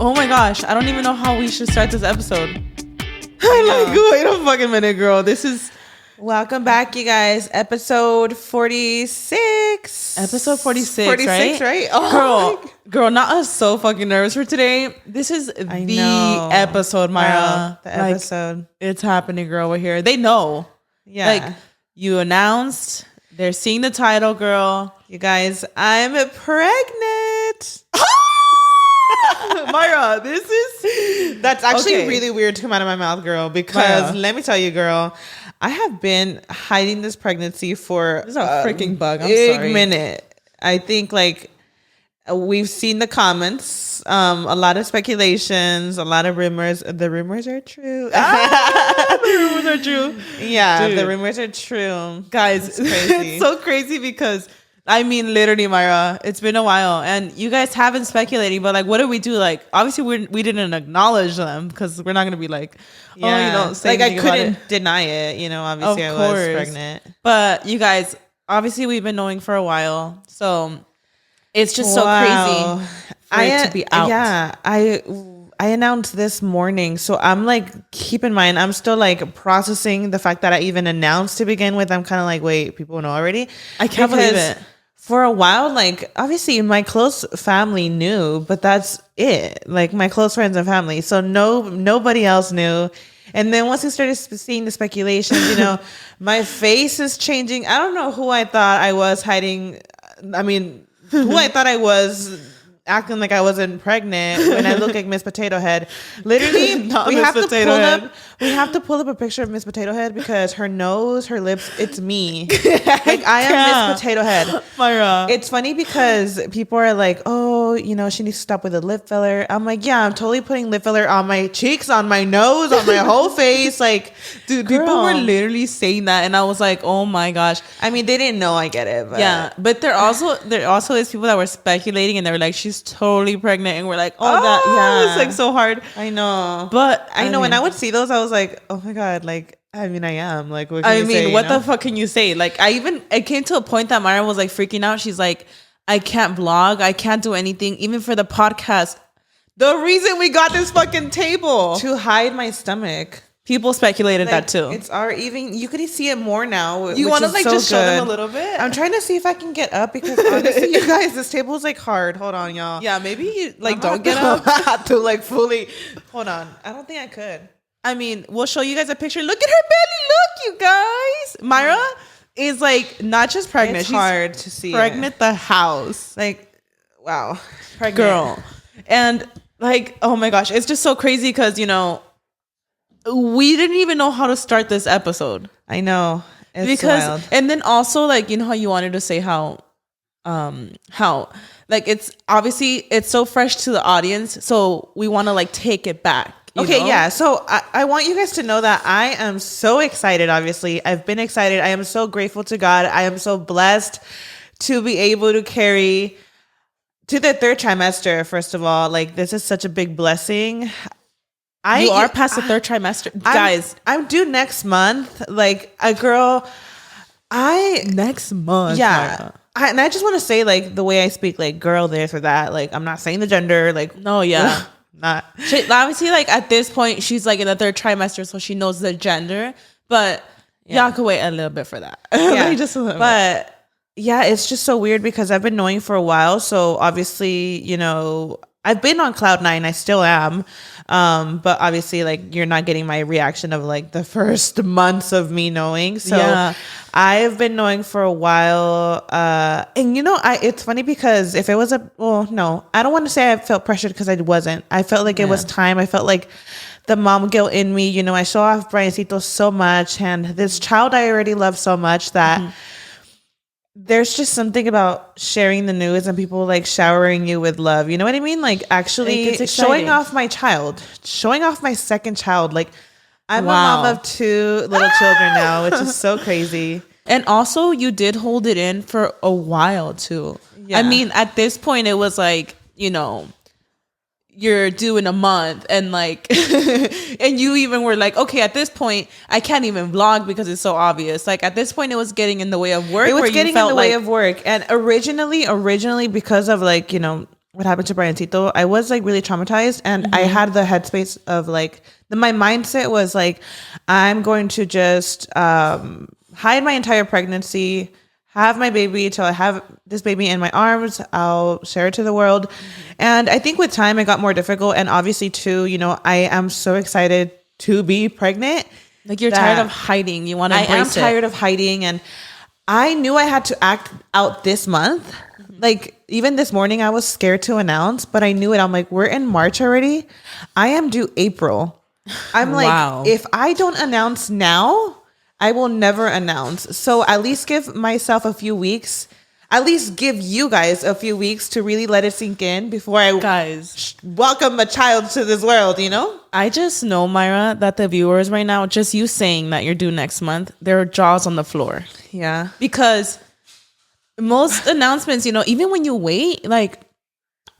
Oh my gosh, I don't even know how we should start this episode. Wait a fucking minute, girl. This is... Welcome back, you guys. Episode 46. Episode 46, right? Oh, girl, not us so fucking nervous for today. This is the episode, Mayra. Wow, the episode. It's happening, girl. We're here. They know. Yeah. Like, you announced. They're seeing the title, girl. You guys, I'm pregnant. Mayra, that's actually really weird to come out of my mouth, girl, because let me tell you, girl, I have been hiding this pregnancy for a freaking bug. I'm big sorry. minute. I think like we've seen the comments, a lot of speculations, a lot of rumors. The rumors are true. The rumors are true. Yeah, Dude. the rumors are true. Guys, it's crazy. It's so crazy because I mean, literally, Mayra, it's been a while and you guys have been speculating, but like, what do we do? Like, obviously we didn't acknowledge them because we're not going to be like, say like I anything about couldn't it. deny it. You know, obviously I was pregnant. But you guys, obviously we've been knowing for a while. So it's just so crazy for it to be out. Yeah, I announced this morning. So I'm like, keep in mind, I'm still like processing the fact that I even announced to begin with. I'm kind of like, wait, people know already? I can't believe it. For a while, like obviously my close family knew, but that's it. Like my close friends and family. So nobody else knew. And then once we started seeing the speculations, you know, my face is changing. I don't know who I thought I was hiding. I mean, who I thought I was acting like I wasn't pregnant when I look like Miss Potato Head. Literally, we have to pull up a picture of Miss Potato Head because her nose, her lips, it's me. Like I am Miss Potato Head. Mayra. It's funny because people are like, oh, you know, she needs to stop with the lip filler. I'm like, yeah, I'm totally putting lip filler on my cheeks, on my nose, on my whole face. Like, dude, people were literally saying that and I was like, oh my gosh. I mean, they didn't know, I get it. But. Yeah, but there also is people that were speculating and they were like, she's totally pregnant, and we're like, it's like so hard. I know, but I know when I would see those, I was like, oh my god, like I mean, I am like, what the fuck can you say? Like, it came to a point that Mayra was like freaking out. She's like, I can't vlog, I can't do anything, even for the podcast. The reason we got this fucking table to hide my stomach. People speculated that too. It's even you could see it more now. You want to like just show them a little bit? I'm trying to see if I can get up because honestly, you guys, this table is like hard. Hold on, y'all. Yeah, maybe you like don't get up. I have to like fully. Hold on. I don't think I could. I mean, we'll show you guys a picture. Look at her belly. Look, you guys. Mayra is like not just pregnant. It's she's hard to see. Pregnant the house. Like, wow, pregnant girl. And like, oh my gosh, it's just so crazy because you know. We didn't even know how to start this episode. I know. It's wild. And then also like, you know how you wanted to say how like it's obviously it's so fresh to the audience. So we want to like take it back. Okay. Know? Yeah. So I want you guys to know that I am so excited. Obviously I've been excited. I am so grateful to God. I am so blessed to be able to carry to the third trimester. First of all, like this is such a big blessing. You are past the third trimester, guys. I'm due next month. Like a girl, next month. Yeah, and I just want to say, like the way I speak, like girl, this or that. Like I'm not saying the gender. Like no, yeah, not. Obviously, like at this point, she's like in the third trimester, so she knows the gender. But y'all could wait a little bit for that. Yeah, just a little bit. Yeah, it's just so weird because I've been knowing for a while. So obviously, you know, I've been on cloud 9. I still am. But obviously like you're not getting my reaction of like the first months of me knowing. So I've been knowing for a while. And you know, it's funny because if it was I don't want to say I felt pressured because I wasn't. I felt like it was time. I felt like the mom guilt in me, you know, I show off Bryancito so much and this child I already love so much that there's just something about sharing the news and people like showering you with love. You know what I mean? Like actually showing off my child, showing off my second child. Like I'm a mom of 2 little children now, which is so crazy. And also you did hold it in for a while too. Yeah. I mean, at this point it was like, you know, you're due in a month and like and you even were like, okay, at this point I can't even vlog because it's so obvious. Like at this point it was getting in the way of work. It was getting in the way of work. And originally because of like, you know, what happened to Bryancito, I was like really traumatized, and I had the headspace of like my mindset was like, I'm going to just hide my entire pregnancy, have my baby till I have this baby in my arms. I'll share it to the world. And I think with time it got more difficult, and obviously too, you know, I am so excited to be pregnant. Like you're tired of hiding. You want to embrace it. I am tired of hiding, and I knew I had to act out this month. Like even this morning I was scared to announce, but I knew it. I'm like, we're in March already. I am due April. I'm like, if I don't announce now, I will never announce. So at least give myself a few weeks. At least give you guys a few weeks to really let it sink in before I welcome a child to this world, you know? I just know, Mayra, that the viewers right now, just you saying that you're due next month, their jaws on the floor. Yeah. Because most announcements, you know, even when you wait like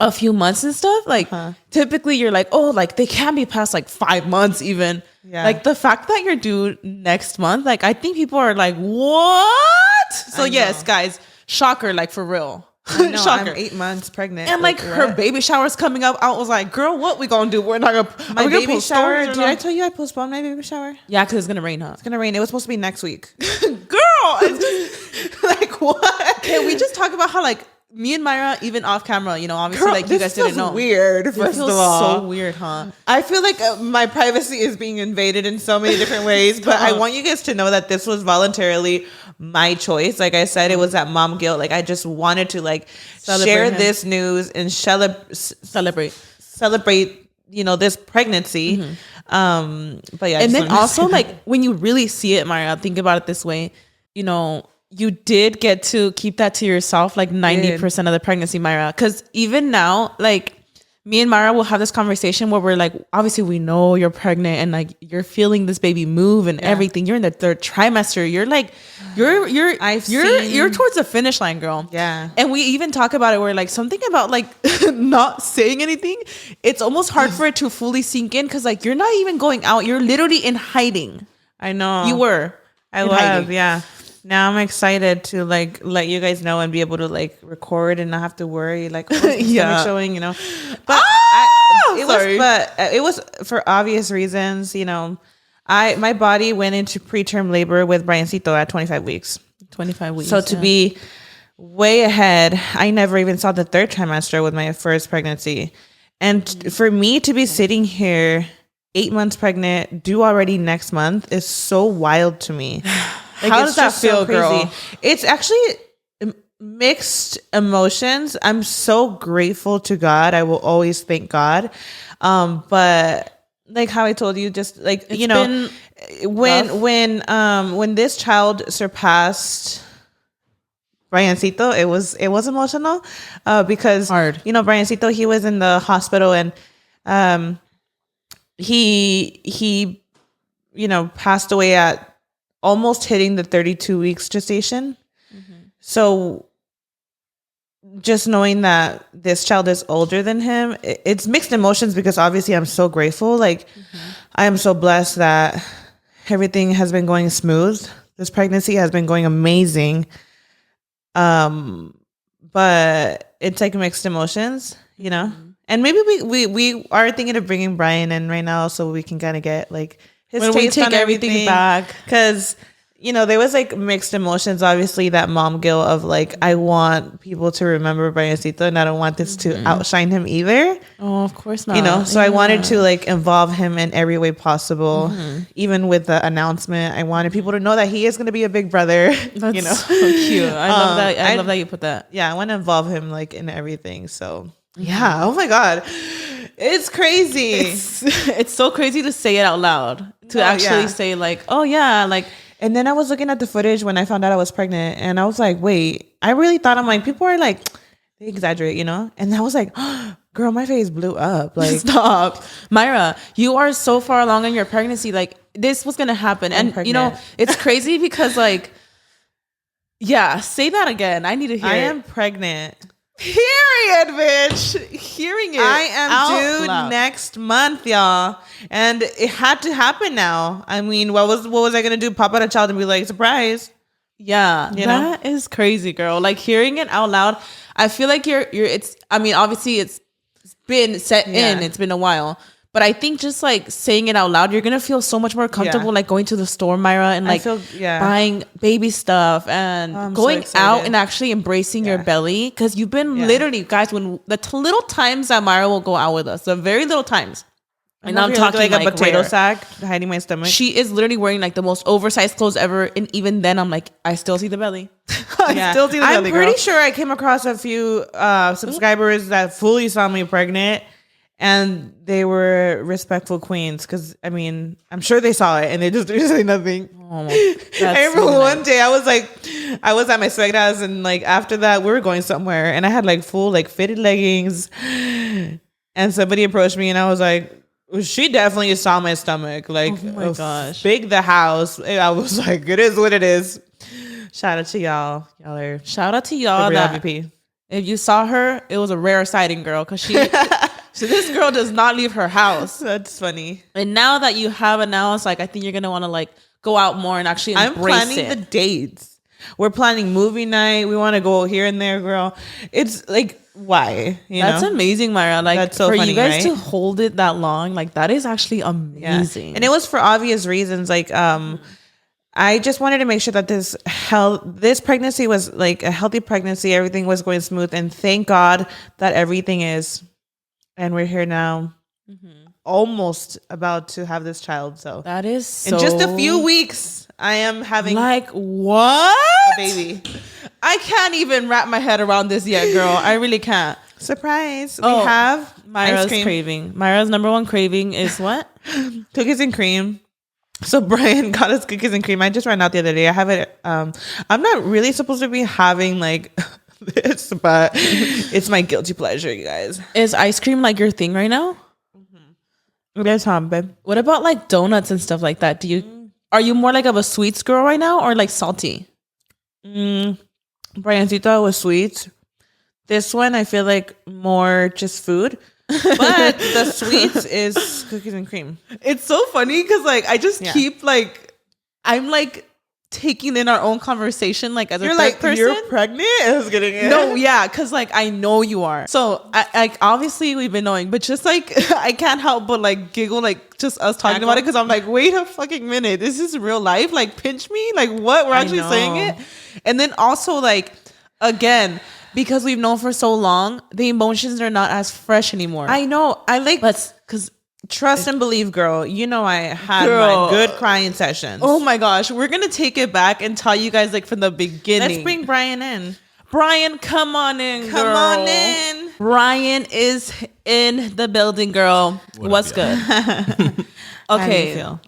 a few months and stuff, like typically you're like, oh, like they can't be past like 5 months even. Yeah. Like the fact that you're due next month, like I think people are like, what? So yes, guys, shocker, like for real. Shocker. I'm 8 months pregnant. And like her baby shower's coming up. I was like, girl, what we gonna do? We're not gonna my baby shower. Did I tell you I postponed my baby shower? Yeah, because it's gonna rain, huh? It's gonna rain. It was supposed to be next week. Girl, it's just like what? Can we just talk about how like me and Mayra, even off camera, you know, obviously, girl, like you guys didn't know. Weird. First of all, so weird, huh? I feel like my privacy is being invaded in so many different ways. But I want you guys to know that this was voluntarily my choice. Like I said, it was that mom guilt. Like I just wanted to like share this news and celebrate, you know, this pregnancy. But yeah, and then also like when you really see it, Mayra, think about it this way, you know. You did get to keep that to yourself, like 90% of the pregnancy, Mayra. Because even now, like me and Mayra will have this conversation where we're like, obviously we know you're pregnant and like you're feeling this baby move and everything. You're in the 3rd trimester. You're like, you're towards the finish line, girl. Yeah. And we even talk about it. We're like something about like not saying anything. It's almost hard for it to fully sink in because like you're not even going out. You're literally in hiding. I know. You were. I was. Yeah. Now I'm excited to like let you guys know and be able to like record and not have to worry like stomach showing, you know. But it was for obvious reasons, you know. My body went into preterm labor with Bryancito at 25 weeks. 25 weeks. So to be way ahead, I never even saw the 3rd trimester with my first pregnancy. And for me to be sitting here 8 months pregnant, due already next month is so wild to me. Like, how does that feel, girl? It's actually mixed emotions. I'm so grateful to God. I will always thank God. But like how I told you, just like it's, you know, when this child surpassed Bryancito, it was emotional because hard. You know, Bryancito, he was in the hospital and he you know passed away at almost hitting the 32 weeks gestation. So just knowing that this child is older than him, it's mixed emotions because obviously I'm so grateful. Like I am so blessed that everything has been going smooth. This pregnancy has been going amazing. But it's like mixed emotions, you know? And maybe we are thinking of bringing Bryan in right now so we can kind of get like his when taste we take on everything back, because you know there was like mixed emotions. Obviously, that mom guilt of like I want people to remember Bryancito, and I don't want this to outshine him either. Oh, of course not. You know, so I wanted to like involve him in every way possible, even with the announcement. I wanted people to know that he is going to be a big brother. That's you know, so cute. I love that. I love that you put that. Yeah, I want to involve him like in everything. So yeah. Oh my God. It's crazy. It's so crazy to say it out loud. To actually say like, oh yeah, like. And then I was looking at the footage when I found out I was pregnant, and I was like, wait, I really thought I'm like people are like they exaggerate, you know? And I was like, oh, girl, my face blew up. Like stop, Mayra, you are so far along in your pregnancy. Like this was gonna happen, and you know it's crazy because like, yeah, say that again. I need to hear. I am pregnant. Period, bitch. Hearing it. I am due next month, y'all. And it had to happen now. I mean, what was I gonna do? Pop out a child and be like, surprise. Yeah, that is crazy, girl. Like hearing it out loud, I feel like you're. It's. I mean, obviously, it's been set in. It's been a while, but I think just like saying it out loud, you're gonna feel so much more comfortable. Like going to the store, Mayra, and like buying baby stuff and going out and actually embracing your belly, because you've been literally, guys, when the little times that Mayra will go out with us, the very little times. And I'm talking like a potato sack hiding my stomach. She is literally wearing like the most oversized clothes ever, and even then, I'm like, I still see the belly. I still see the belly. I'm pretty sure I came across a few subscribers that fully saw me pregnant, and they were respectful queens. Because I mean, I'm sure they saw it, and they just didn't say nothing. Oh, I remember one day I was at my swag house, and like after that, we were going somewhere, and I had like full like fitted leggings, and somebody approached me, and I was like. She definitely saw my stomach. Like, oh my gosh. Big the house. I was like, it is what it is. Shout out to y'all. Shout out to y'all that if you saw her, it was a rare sighting, girl. Because so this girl does not leave her house. That's funny. And now that you have announced, like, I think you're going to want to like go out more and actually embrace it. I'm planning the dates. We're planning movie night. We want to go here and there, girl. It's like, why? That's amazing, Mayra. Like, that's so for funny, you guys to hold it that long, like that is actually amazing. Yeah. And it was for obvious reasons. Like, I just wanted to make sure that this pregnancy was like a healthy pregnancy. Everything was going smooth, and thank God that everything is. And we're here now, almost about to have this child. So that is so. In just a few weeks, I am having like what a baby. I can't even wrap my head around this yet, girl. I really can't. Surprise. We have Mayra's craving. Mayra's number one craving is what? Cookies and cream. So Bryan got us cookies and cream. I just ran out the other day. I have it. I'm not really supposed to be having like this, but it's my guilty pleasure, you guys. Is ice cream like your thing right now? It is, babe. What about like donuts and stuff like that? Are you more like of a sweets girl right now or like salty? Bryancito was sweet. This one I feel like more just food, but the sweets is cookies and cream. It's so funny because like I just keep like I'm like taking in our own conversation like as a third person. You're pregnant? I was getting it. No, yeah, because like I know you are. So I obviously we've been knowing, but just like I can't help but like giggle like just us talking about it because I'm like, wait a fucking minute, this is real life. Like pinch me, like what? We're actually saying it, and then also like again. Because we've known for so long, the emotions are not as fresh anymore. I know. I like, because trust and believe, girl. You know, I had my good crying sessions. Oh my gosh, we're gonna take it back and tell you guys like from the beginning. Let's bring Bryan in. Bryan, come on in, girl. Come on in. Bryan is in the building, girl. What's good? Okay. How do you feel?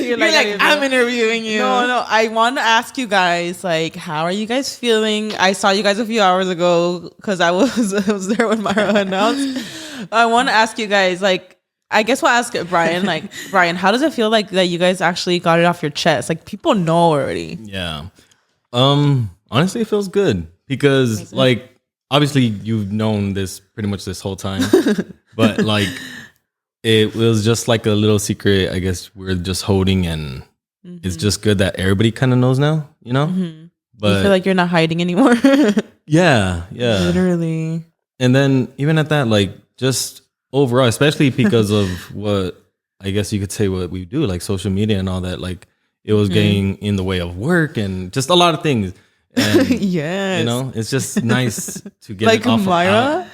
You're like I'm interviewing you. No. I want to ask you guys, like, how are you guys feeling? I saw you guys a few hours ago because I was there when Mayra announced. I want to ask you guys, like, I guess we'll ask Bryan. Like, Bryan, how does it feel like that you guys actually got it off your chest? Like, people know already. Yeah. Honestly, it feels good because, like, obviously you've known this pretty much this whole time, but like. It was just like a little secret, I guess we're just holding, and it's just good that everybody kind of knows now, you know? But you feel like you're not hiding anymore. Yeah. Literally. And then even at that, like just overall, especially because of what I guess you could say what we do, like social media and all that, like it was getting in the way of work and just a lot of things. And, yes. You know, it's just nice to get like it off Mayra.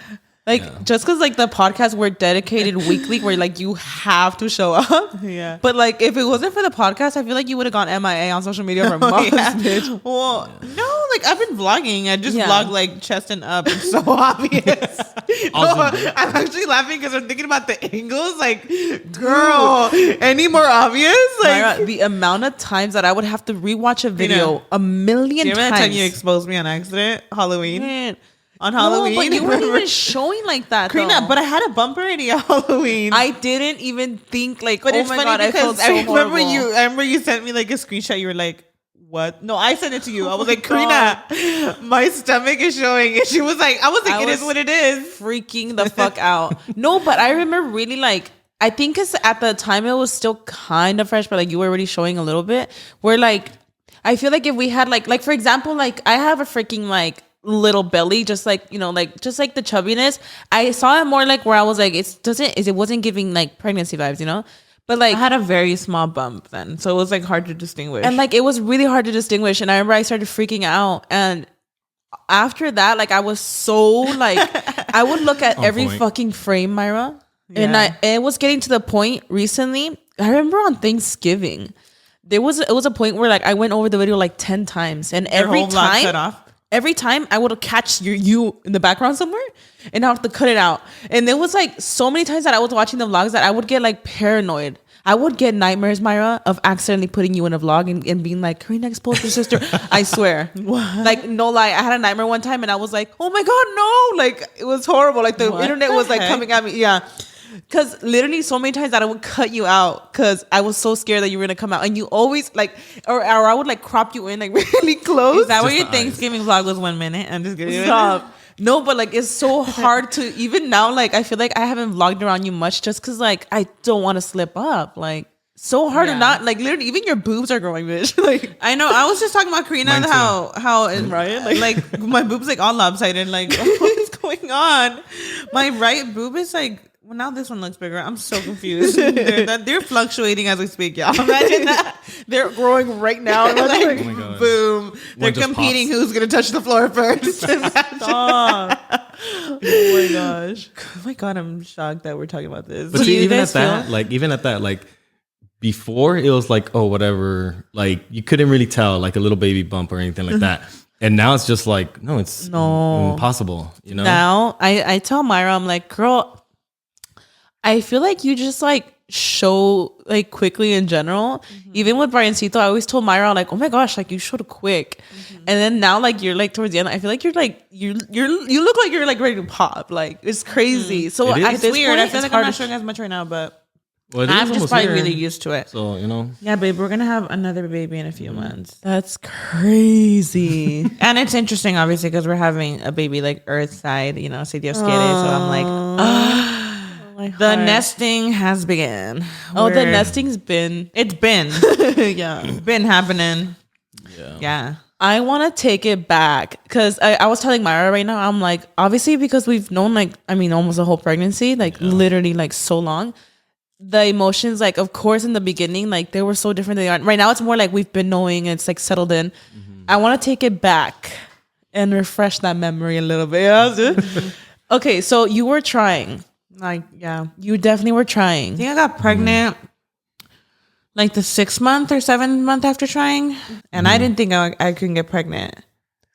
Like, just because, like, the podcast, we're dedicated weekly where, like, you have to show up. Yeah. But, like, if it wasn't for the podcast, I feel like you would have gone MIA on social media for months, bitch. Well, no, like, I've been vlogging. I just vlog, like, chest and up. It's so obvious. I'm actually laughing because I'm thinking about the angles. Like, girl, any more obvious? Like, Mayra, the amount of times that I would have to rewatch a video a million times. Remember that time you exposed me on accident? Halloween? Man. On Halloween, but you weren't even showing like that, Karina. But I had a bump already on Halloween. I didn't even think like. But oh it's my funny god, I felt so horrible. I remember you sent me like a screenshot. You were like, "What?" No, I sent it to you. I was like, Karina, my stomach is showing, and she was like, "I was like, it is what it is." Freaking the fuck out. No, but I remember really like. I think because at the time it was still kind of fresh, but like you were already showing a little bit. Where like, I feel like if we had like for example, like I have a freaking like little belly, just like, you know, like just like the chubbiness. I saw it more like where I was like, it wasn't giving like pregnancy vibes, you know. But like I had a very small bump then, so it was like hard to distinguish. And like it was really hard to distinguish. And I remember I started freaking out. And after that, like I was so like I would look at every fucking frame, Mayra. Yeah. And it was getting to the point recently. I remember on Thanksgiving, it was a point where like I went over the video like 10 times, and every time I would catch you in the background somewhere, and I have to cut it out. And there was like so many times that I was watching the vlogs that I would get like paranoid. I would get nightmares, Mayra, of accidentally putting you in a vlog and being like, Karina exposed your sister. I swear. What? Like, no lie. I had a nightmare one time and I was like, oh my God, no. Like, it was horrible. Like, the internet was like coming at me. Yeah. Because literally so many times that I would cut you out because I was so scared that you were going to come out. And you always like, or I would like crop you in like really close. Is that what your Thanksgiving vlog was 1 minute? I'm just kidding. Stop. No, but like it's so hard to even now. Like I feel like I haven't vlogged around you much just because like I don't want to slip up. Like so hard to not like literally even your boobs are growing, bitch. Like I know. I was just talking about Karina and how and Bryan like my boobs like all lopsided. Like what is going on? My right boob is like. Well, now this one looks bigger. I'm so confused. They're fluctuating as we speak, y'all. Imagine that. They're growing right now. Like, oh my God. Boom. They're competing who's going to touch the floor first. Stop. Oh my gosh. Oh my God, I'm shocked that we're talking about this. But see, even at that, like before it was like, oh, whatever. Like you couldn't really tell like a little baby bump or anything like that. And now it's just like, no, it's impossible. You know? Now I tell Mayra, I'm like, girl, I feel like you just like show like quickly in general. Even with Bryancito, I always told Mayra like, oh my gosh, like you showed quick. And then now like you're like towards the end, I feel like you're like you look like you're like ready to pop. Like it's crazy. So it's weird. I feel like I'm not showing as much right now, but I'm just probably really used to it. So you know, yeah, babe, we're gonna have another baby in a few months. That's crazy. And it's interesting, obviously, because we're having a baby like Earth side, you know, si Dios quiere. So I'm like, the nesting has begun. The nesting's been. It's been. Yeah. It's been happening. Yeah. I want to take it back because I was telling Mayra right now, I'm like, obviously because we've known like, I mean, almost a whole pregnancy, like literally like so long. The emotions, like, of course, in the beginning, like they were so different than they are. Right now, it's more like we've been knowing and it's like settled in. I want to take it back and refresh that memory a little bit. Okay, so you were trying. Like, yeah. You definitely were trying. I think I got pregnant like the 6th month or 7th month after trying. And I didn't think I couldn't get pregnant.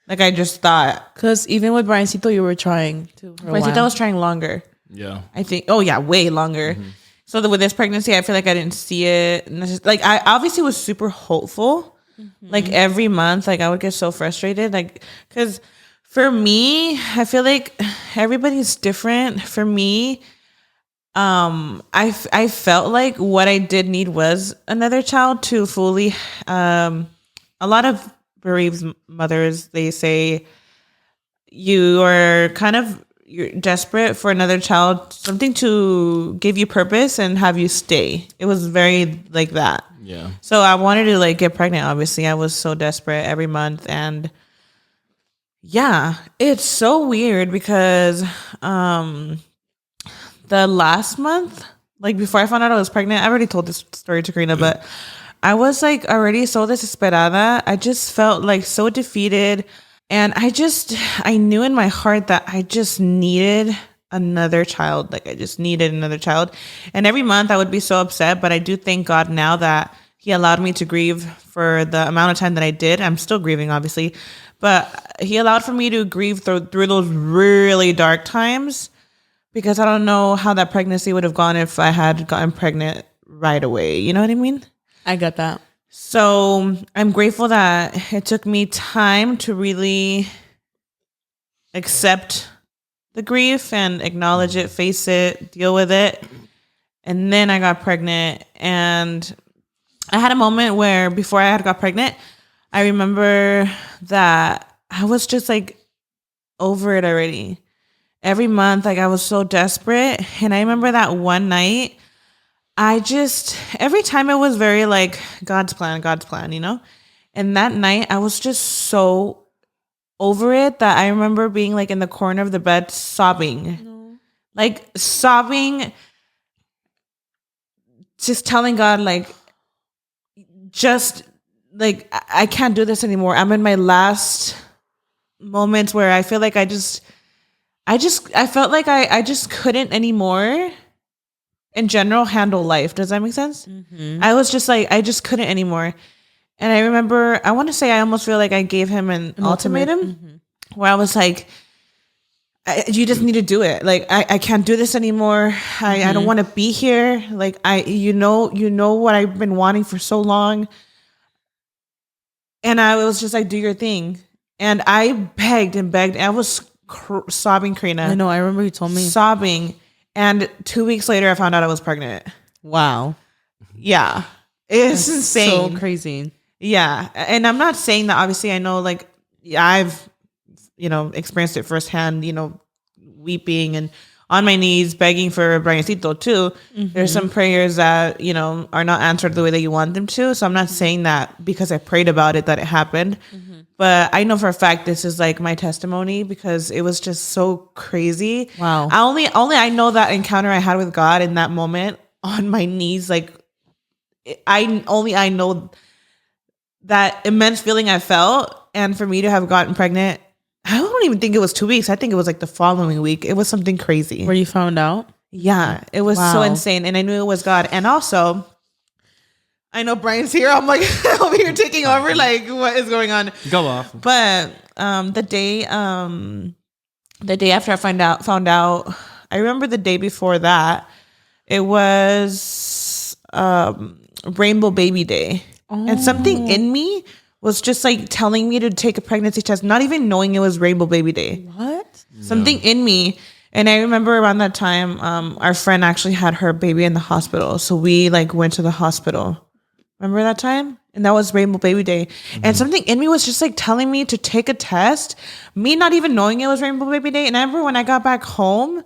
Like, I just thought. Because even with Bryancito, you were trying too. Bryancito was trying longer. Yeah. I think. Oh, yeah. Way longer. So with this pregnancy, I feel like I didn't see it. Like, I obviously was super hopeful. Like, every month, like, I would get so frustrated. Like, because for me, I feel like everybody's different. For me, I felt like what I did need was another child to fully. A lot of bereaved mothers, they say you're desperate for another child, something to give you purpose and have you stay. It was very like that. Yeah. So I wanted to like get pregnant. Obviously, I was so desperate every month, and yeah, it's so weird because the last month, like before I found out I was pregnant, I already told this story to Karina, but I was like already so desesperada. I just felt like so defeated. And I knew in my heart that I just needed another child. Like I just needed another child. And every month I would be so upset, but I do thank God now that he allowed me to grieve for the amount of time that I did. I'm still grieving, obviously, but he allowed for me to grieve through those really dark times, because I don't know how that pregnancy would have gone if I had gotten pregnant right away. You know what I mean? I got that. So I'm grateful that it took me time to really accept the grief and acknowledge it, face it, deal with it. And then I got pregnant, and I had a moment where before I had got pregnant, I remember that I was just like over it already. Every month, like I was so desperate. And I remember that one night every time it was very like God's plan, you know? And that night I was just so over it that I remember being like in the corner of the bed sobbing. No. Like sobbing, just telling God like, just like, I can't do this anymore. I'm in my last moments where I feel like I felt like I just couldn't anymore in general handle life. Does that make sense? Mm-hmm. I was just like, I just couldn't anymore. And I remember, I want to say I almost feel like I gave him an ultimatum mm-hmm. where I was like, you just need to do it. Like, I can't do this anymore. I don't want to be here. Like, you know what I've been wanting for so long. And I was just like, do your thing. And I begged and begged. I was sobbing, Karina. I know. I remember you told me. Sobbing. And 2 weeks later, I found out I was pregnant. Wow. Yeah. It's insane. So crazy. Yeah. And I'm not saying that, obviously, I know, like, I've, experienced it firsthand, weeping and on my knees, begging for Bryancito too. Mm-hmm. There's some prayers that, are not answered the way that you want them to. So I'm not saying that because I prayed about it, that it happened. Mm-hmm. But I know for a fact this is like my testimony because it was just so crazy. Wow. I know that encounter I had with God in that moment on my knees. Like I know that immense feeling I felt. And for me to have gotten pregnant, I don't even think it was 2 weeks. I think it was like the following week. It was something crazy. Where you found out? Yeah. It was so insane. And I knew it was God. And also, I know Bryan's here. I'm like over here taking over. Like, what is going on? Go off. But the day after I found out, I remember the day before that, it was Rainbow Baby Day. Oh. And something in me was just like telling me to take a pregnancy test, not even knowing it was Rainbow Baby Day. What? Something in me. And I remember around that time, our friend actually had her baby in the hospital. So we like went to the hospital. Remember that time? And that was Rainbow Baby Day. Mm-hmm. And something in me was just like telling me to take a test, me not even knowing it was Rainbow Baby Day. And I remember when I got back home,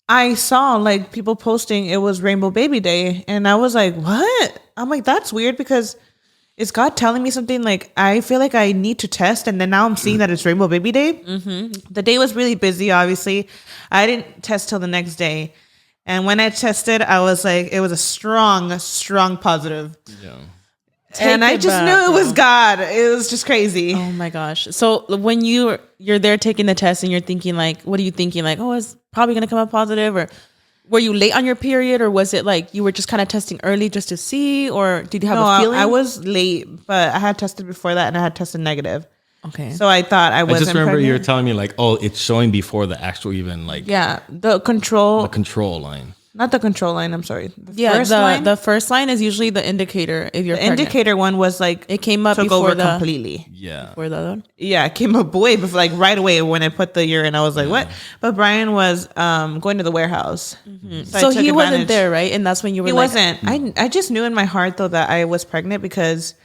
I saw like people posting it was Rainbow Baby Day. And I was like, what? I'm like, that's weird because is God telling me something? Like, I feel like I need to test. And then now I'm seeing that it's Rainbow Baby Day. Mm-hmm. The day was really busy, obviously. I didn't test till the next day. And when I tested, I was like, it was a strong positive. Yeah. And I just knew it was God. It was just crazy. Oh my gosh. So when you're there taking the test and you're thinking like, what are you thinking? Like, oh, it's probably going to come up positive, or were you late on your period, or was it like you were just kind of testing early just to see, or did you have a feeling? I was late, but I had tested before that and I had tested negative. Okay. So I thought I wasn't I just remember pregnant. you were telling me like, oh, it's showing before the actual even like. Yeah. The control line. Not the control line. I'm sorry. The first line is usually the indicator if you're pregnant. Indicator one was like it came up took before over completely. Yeah. Before the other one. Yeah, it came up way before, like right away when I put the urine. I was like, what? But Bryan was going to the warehouse, so he wasn't there, right? And that's when you were. He wasn't. I just knew in my heart though that I was pregnant because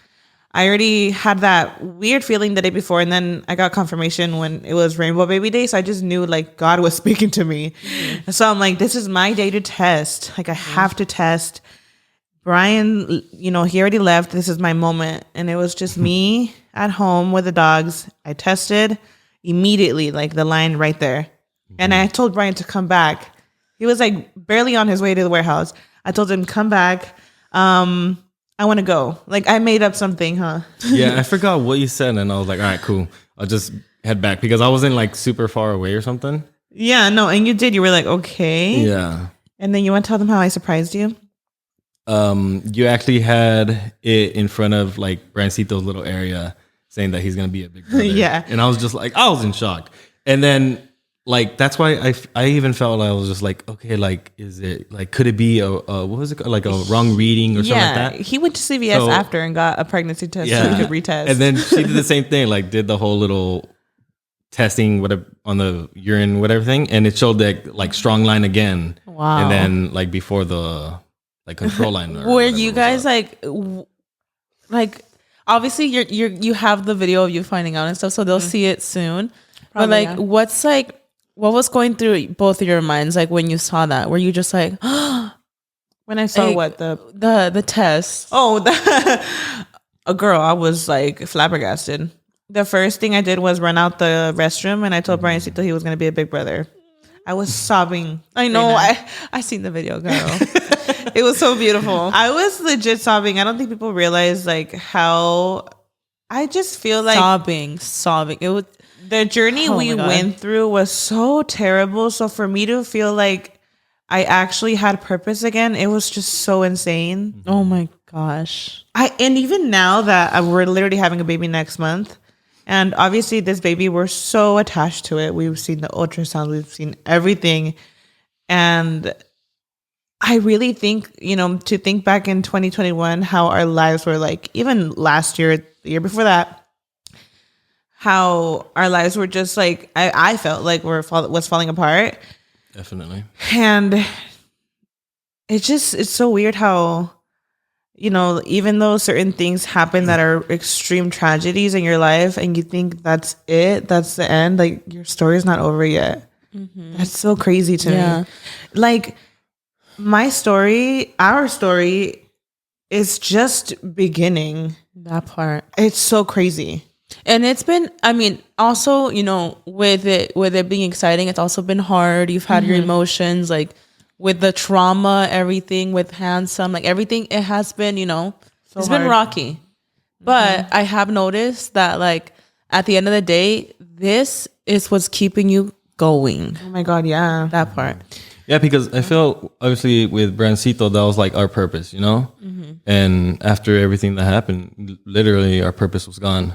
I already had that weird feeling the day before, and then I got confirmation when it was Rainbow Baby Day. So I just knew like God was speaking to me. Mm-hmm. So I'm like, this is my day to test. Like I have to test. Bryan, he already left. This is my moment. And it was just me at home with the dogs. I tested immediately, like the line right there. Mm-hmm. And I told Bryan to come back. He was like barely on his way to the warehouse. I told him, come back. I want to go. Like I made up something, huh? Yeah, I forgot what you said, and I was like, all right, cool. I'll just head back because I wasn't like super far away or something. Yeah, no, and you did. You were like, okay. Yeah. And then you want to tell them how I surprised you? You actually had it in front of like Bryancito's little area saying that he's gonna be a big brother. Yeah. And I was just like, I was in shock. And then like that's why I even felt like I was just like, okay, like is it like could it be a what was it called? Like a wrong reading or something like that? He went to CVS after and got a pregnancy test so he could retest. And then she did the same thing, like did the whole little testing whatever on the urine, whatever thing, and it showed that like strong line again. Wow. And then like before the like control line. Were you guys like obviously you have the video of you finding out and stuff, so they'll see it soon. Probably, but like what was going through both of your minds like when you saw that? Were you just like, oh, When I saw like, the test. Oh, a girl, I was like flabbergasted. The first thing I did was run out the restroom and I told Bryancito he was going to be a big brother. I was sobbing. I know. I seen the video, girl. It was so beautiful. I was legit sobbing. I don't think people realize like how I just feel like sobbing. It was the journey we went through was so terrible. So for me to feel like I actually had purpose again, it was just so insane. Oh my gosh. And even now that we're literally having a baby next month, and obviously this baby, we're so attached to it. We've seen the ultrasound, we've seen everything. And I really think, to think back in 2021, how our lives were like, even last year, the year before that, how our lives were just like, I felt like was falling apart. Definitely. And it's so weird how, even though certain things happen that are extreme tragedies in your life and you think that's it, that's the end, like your story's not over yet. Mm-hmm. That's so crazy to me. Like my story, our story is just beginning. That part. It's so crazy. And it's been, I mean, also, with it being exciting, it's also been hard. You've had your emotions, like with the trauma, everything with Handsome, like everything, it has been, it's been rocky. But I have noticed that like at the end of the day, this is what's keeping you going. Oh my God, yeah. That part. Yeah, because I feel obviously with Bryancito, that was like our purpose, And after everything that happened, literally our purpose was gone.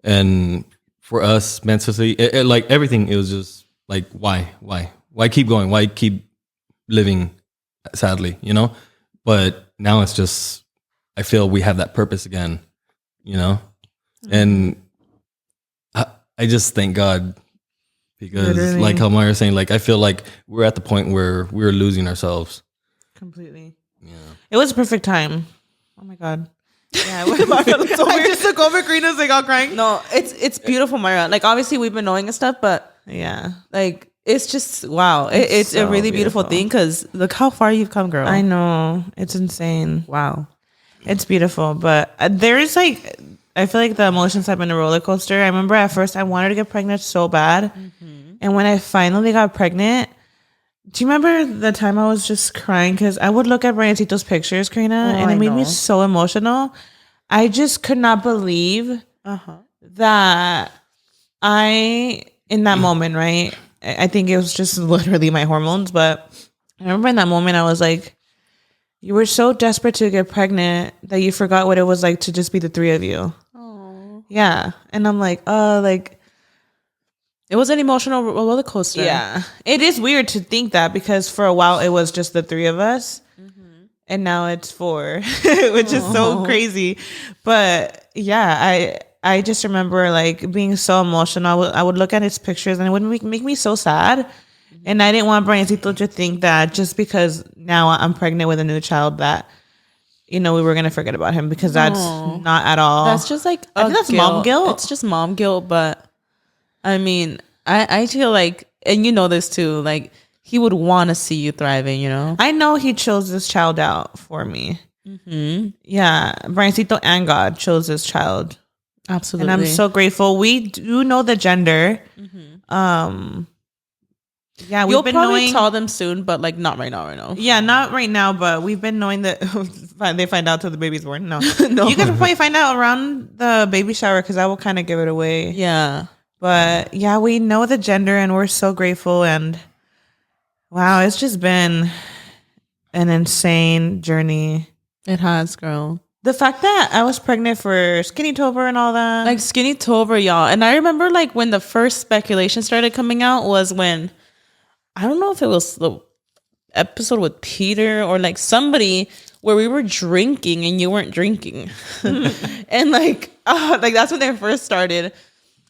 And for us mentally, like everything, it was just like, why keep going? Why keep living sadly, But now it's just, I feel we have that purpose again, And I just thank God because literally. Like how Mayra was saying, like, I feel like we're at the point where we're losing ourselves. Completely. Yeah. It was a perfect time. Oh my God. Yeah, I just took over. Karina's like all crying. No, it's beautiful, Mayra. Like obviously we've been knowing and stuff, but yeah, like it's just wow. It's so a really beautiful thing because look how far you've come, girl. I know, it's insane. Wow, it's beautiful, but there is like, I feel like the emotions have been a roller coaster. I remember at first I wanted to get pregnant so bad, and when I finally got pregnant. Do you remember the time I was just crying? Because I would look at Bryancito's pictures, Karina, and it made me so emotional. I just could not believe that in that moment, right? I think it was just literally my hormones. But I remember in that moment, I was like, you were so desperate to get pregnant that you forgot what it was like to just be the three of you. Oh. Yeah. And I'm like, it was an emotional roller coaster. Yeah. It is weird to think that because for a while it was just the three of us. And now it's four, which is so crazy. But yeah, I just remember like being so emotional. I would look at his pictures and it would make me so sad. And I didn't want Bryancito to think that just because now I'm pregnant with a new child that, we were going to forget about him because that's not at all. That's just like, I think that's mom guilt. It's just mom guilt, but I mean, I feel like, and you know this too, like he would want to see you thriving, I know he chose this child out for me. Yeah, Bryancito and God chose this child. Absolutely. And I'm so grateful. We do know the gender. Yeah, you'll probably tell them soon, but like not right now. Yeah, not right now, but we've been knowing that they find out till the baby's born. No. You guys will probably find out around the baby shower because I will kind of give it away. Yeah. But yeah, we know the gender and we're so grateful. And wow, it's just been an insane journey. It has, girl. The fact that I was pregnant for Skinny Tober and all that. Like Skinny Tober, y'all. And I remember like when the first speculation started coming out was when, I don't know if it was the episode with Peter or like somebody where we were drinking and you weren't drinking. And like that's when they first started.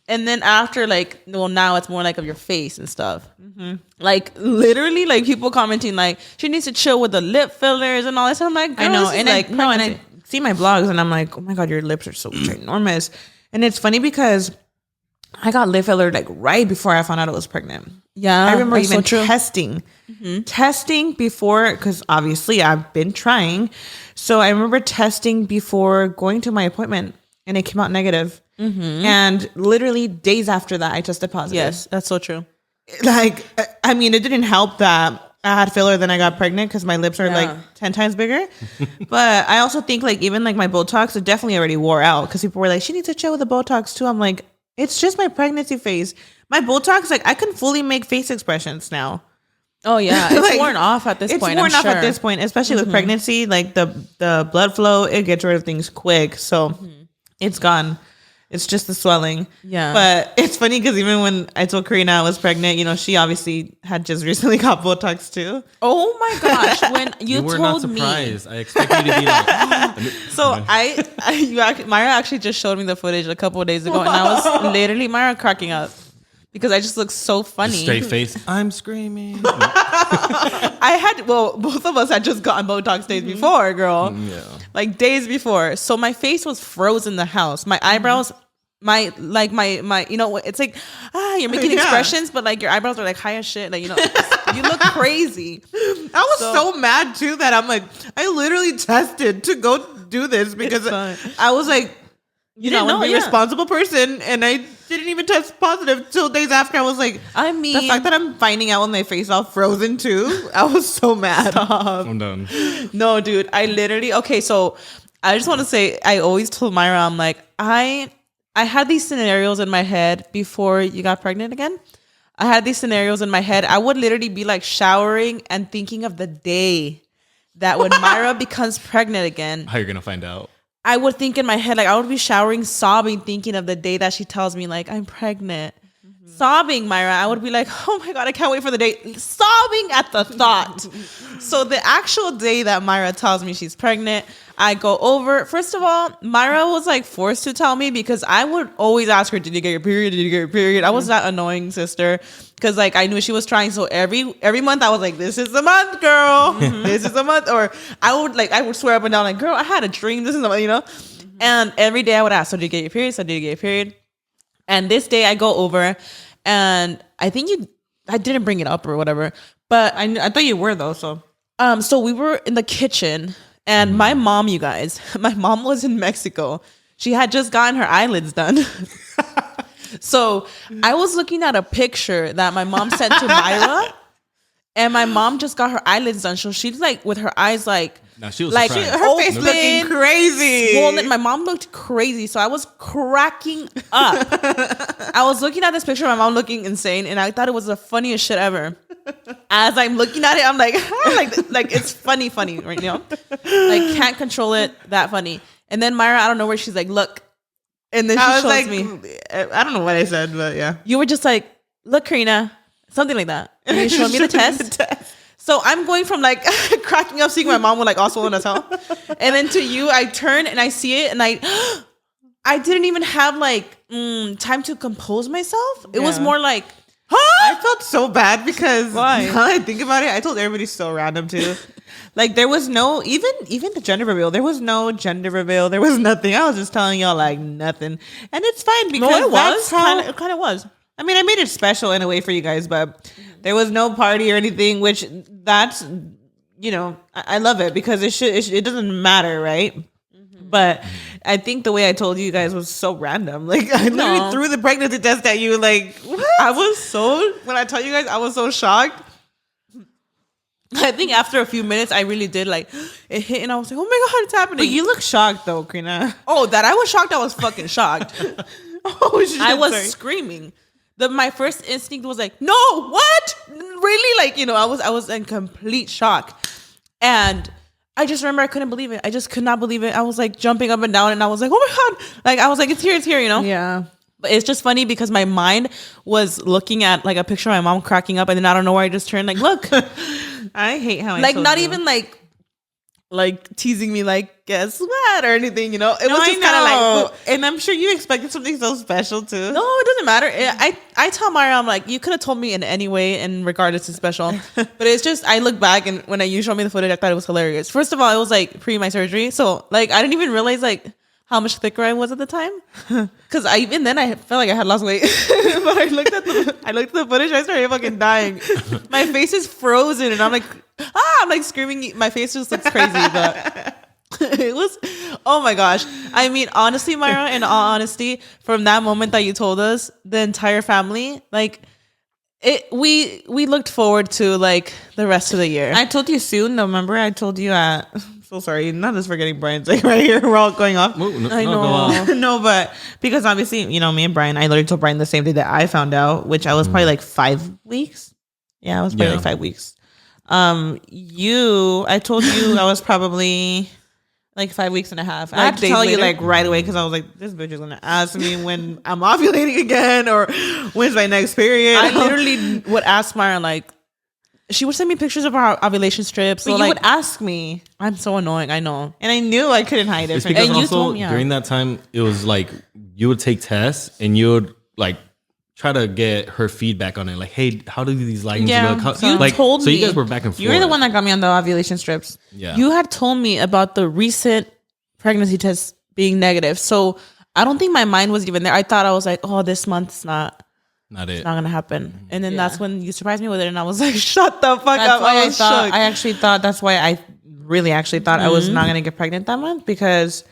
And then after, like, well, now it's more like of your face and stuff. Like, literally, like, people commenting, like, she needs to chill with the lip fillers and all that stuff. I'm like, girl, I know. And like, and I see my blogs and I'm like, oh my God, your lips are so ginormous. And it's funny because I got lip filler like right before I found out I was pregnant. Yeah, I remember even so testing before, because obviously I've been trying. So I remember testing before going to my appointment, and it came out negative. And literally days after that, I tested positive. Yes, that's so true. Like, I mean, it didn't help that I had filler, then I got pregnant because my lips are like 10 times bigger. But I also think like even like my Botox, it definitely already wore out, because people were like, she needs to chill with the Botox too. I'm like, it's just my pregnancy face. My Botox, like I can fully make face expressions now. Oh yeah, it's like, worn off at this point. It's worn off at this point, especially with pregnancy. Like the blood flow, it gets rid of things quick. So it's gone. It's just the swelling. Yeah. But it's funny because even when I told Karina I was pregnant, you know, she obviously had just recently got Botox too. Oh my gosh. When you were told not surprised. I expected you to be like... So Mayra actually just showed me the footage a couple of days ago, and I was literally Mayra cracking up because I just look so funny. Straight face. I'm screaming. Both of us had just gotten Botox days before, girl. Yeah. Like days before. So my face was frozen in the house. My eyebrows, my you know, it's like, you're making expressions, but like your eyebrows are like high as shit. Like, you know, you look crazy. I was so mad too that I'm like, I literally tested to go do this because I was like, you know, I'm a responsible person, and I didn't even test positive till days after. I was like, I mean, the fact that I'm finding out with my face all frozen too, I was so mad. Stop. I'm done. No, dude, I literally, okay, so I just want to say, I always told Mayra, I'm like, I had these scenarios in my head before you got pregnant again. I had these scenarios in my head. I would literally be like showering and thinking of the day that when Mayra becomes pregnant again. How you're going to find out? I would think in my head, like I would be showering, sobbing, thinking of the day that she tells me like, I'm pregnant. Sobbing, Mayra. I would be like, oh my God, I can't wait for the day. Sobbing at the thought. So the actual day that Mayra tells me she's pregnant, I go over. First of all, Mayra was like forced to tell me because I would always ask her, did you get your period? Did you get your period? I was that annoying sister because like I knew she was trying. So every month I was like, this is the month, girl. This is the month. Or I would swear up and down like, girl, I had a dream. This is the month, you know? And every day I would ask, so did you get your period? So did you get your period? And this day I go over and I think I didn't bring it up or whatever, but I thought you were though. So we were in the kitchen and my mom, you guys, my mom was in Mexico. She had just gotten her eyelids done. So I was looking at a picture that my mom sent to Mayra, and my mom just got her eyelids done. So she's like with her eyes like, no, she was like surprised. Her face looking crazy. Swollen. My mom looked crazy, so I was cracking up. I was looking at this picture of my mom looking insane, and I thought it was the funniest shit ever. As I'm looking at it, I'm like, like it's funny right now. Like can't control it. That funny. And then Mayra, I don't know where she's like, look, and then she shows me. I don't know what I said, but yeah, you were just like, look, Karina, something like that. And you showed me the test. So I'm going from like cracking up, seeing my mom with like all swollen as hell, and then to you, I turn and I see it, and I didn't even have like time to compose myself. It was more like, I felt so bad because why? Now I think about it, I told everybody so random too. Like there was no even the gender reveal. There was no gender reveal. There was nothing. I was just telling y'all like nothing, and it's fine because no, it was it kind of was. I mean, I made it special in a way for you guys, but there was no party or anything. Which that's, you know, I love it because it doesn't matter, right? But I think the way I told you guys was so random. Like I literally threw the pregnancy test at you. Like what? I was so, when I tell you guys, I was so shocked. I think after a few minutes, I really did like it hit, and I was like, "Oh my God, it's happening!" But you look shocked though, Karina. Oh, that I was shocked. I was fucking shocked. I was screaming. My first instinct was like, "No, what? Really?" Like, you know, I was in complete shock, and I just remember I couldn't believe it. I just could not believe it. I was like jumping up and down, and I was like, "Oh my God!" Like I was like, it's here," you know? Yeah. But it's just funny because my mind was looking at like a picture of my mom cracking up, and then I don't know where I just turned like, "Look." I hate how I like told not you. even like teasing me like guess what or anything, you know. It was just kind of like, oh, and I'm sure you expected something so special too. no, it doesn't matter. I tell Mayra, I'm like, you could have told me in any way and regardless of special. But it's just I look back and when you showed me the footage, I thought it was hilarious. First of all, it was like pre my surgery, so like I didn't even realize like how much thicker I was at the time. Because even then I felt like I had lost weight. But I looked at the footage. I started fucking dying. My face is frozen, and I'm like screaming. My face just looks crazy, but. It was, oh my gosh. I mean, honestly, Mayra, in all honesty, from that moment that you told us, the entire family, like, we looked forward to like the rest of the year. I told you soon, though. Remember, I told you at. So sorry, not just forgetting Bryan's like right here. We're all going off. I know. No, but because obviously, me and Bryan, I literally told Bryan the same day that I found out, which I was probably like 5 weeks. Yeah, I was probably like 5 weeks. I told you I was probably like 5 weeks and a half. I had to tell you like right away because I was like, this bitch is gonna ask me when I'm ovulating again or when's my next period. I literally would ask Mayra, like, she would send me pictures of our ovulation strips. But so you would ask me. I'm so annoying, I know. And I knew I couldn't hide it. It's because also during that time, it was like you would take tests and you would like try to get her feedback on it. Like, hey, how do these lines look? How, you told me. So you guys were back and forth. You were the one that got me on the ovulation strips. Yeah. You had told me about the recent pregnancy tests being negative. So I don't think my mind was even there. I thought I was like, oh, this month's not gonna happen. And then that's when you surprised me with it, and I was like, shut the fuck up. I actually thought that's why I really actually thought I was not gonna get pregnant that month, because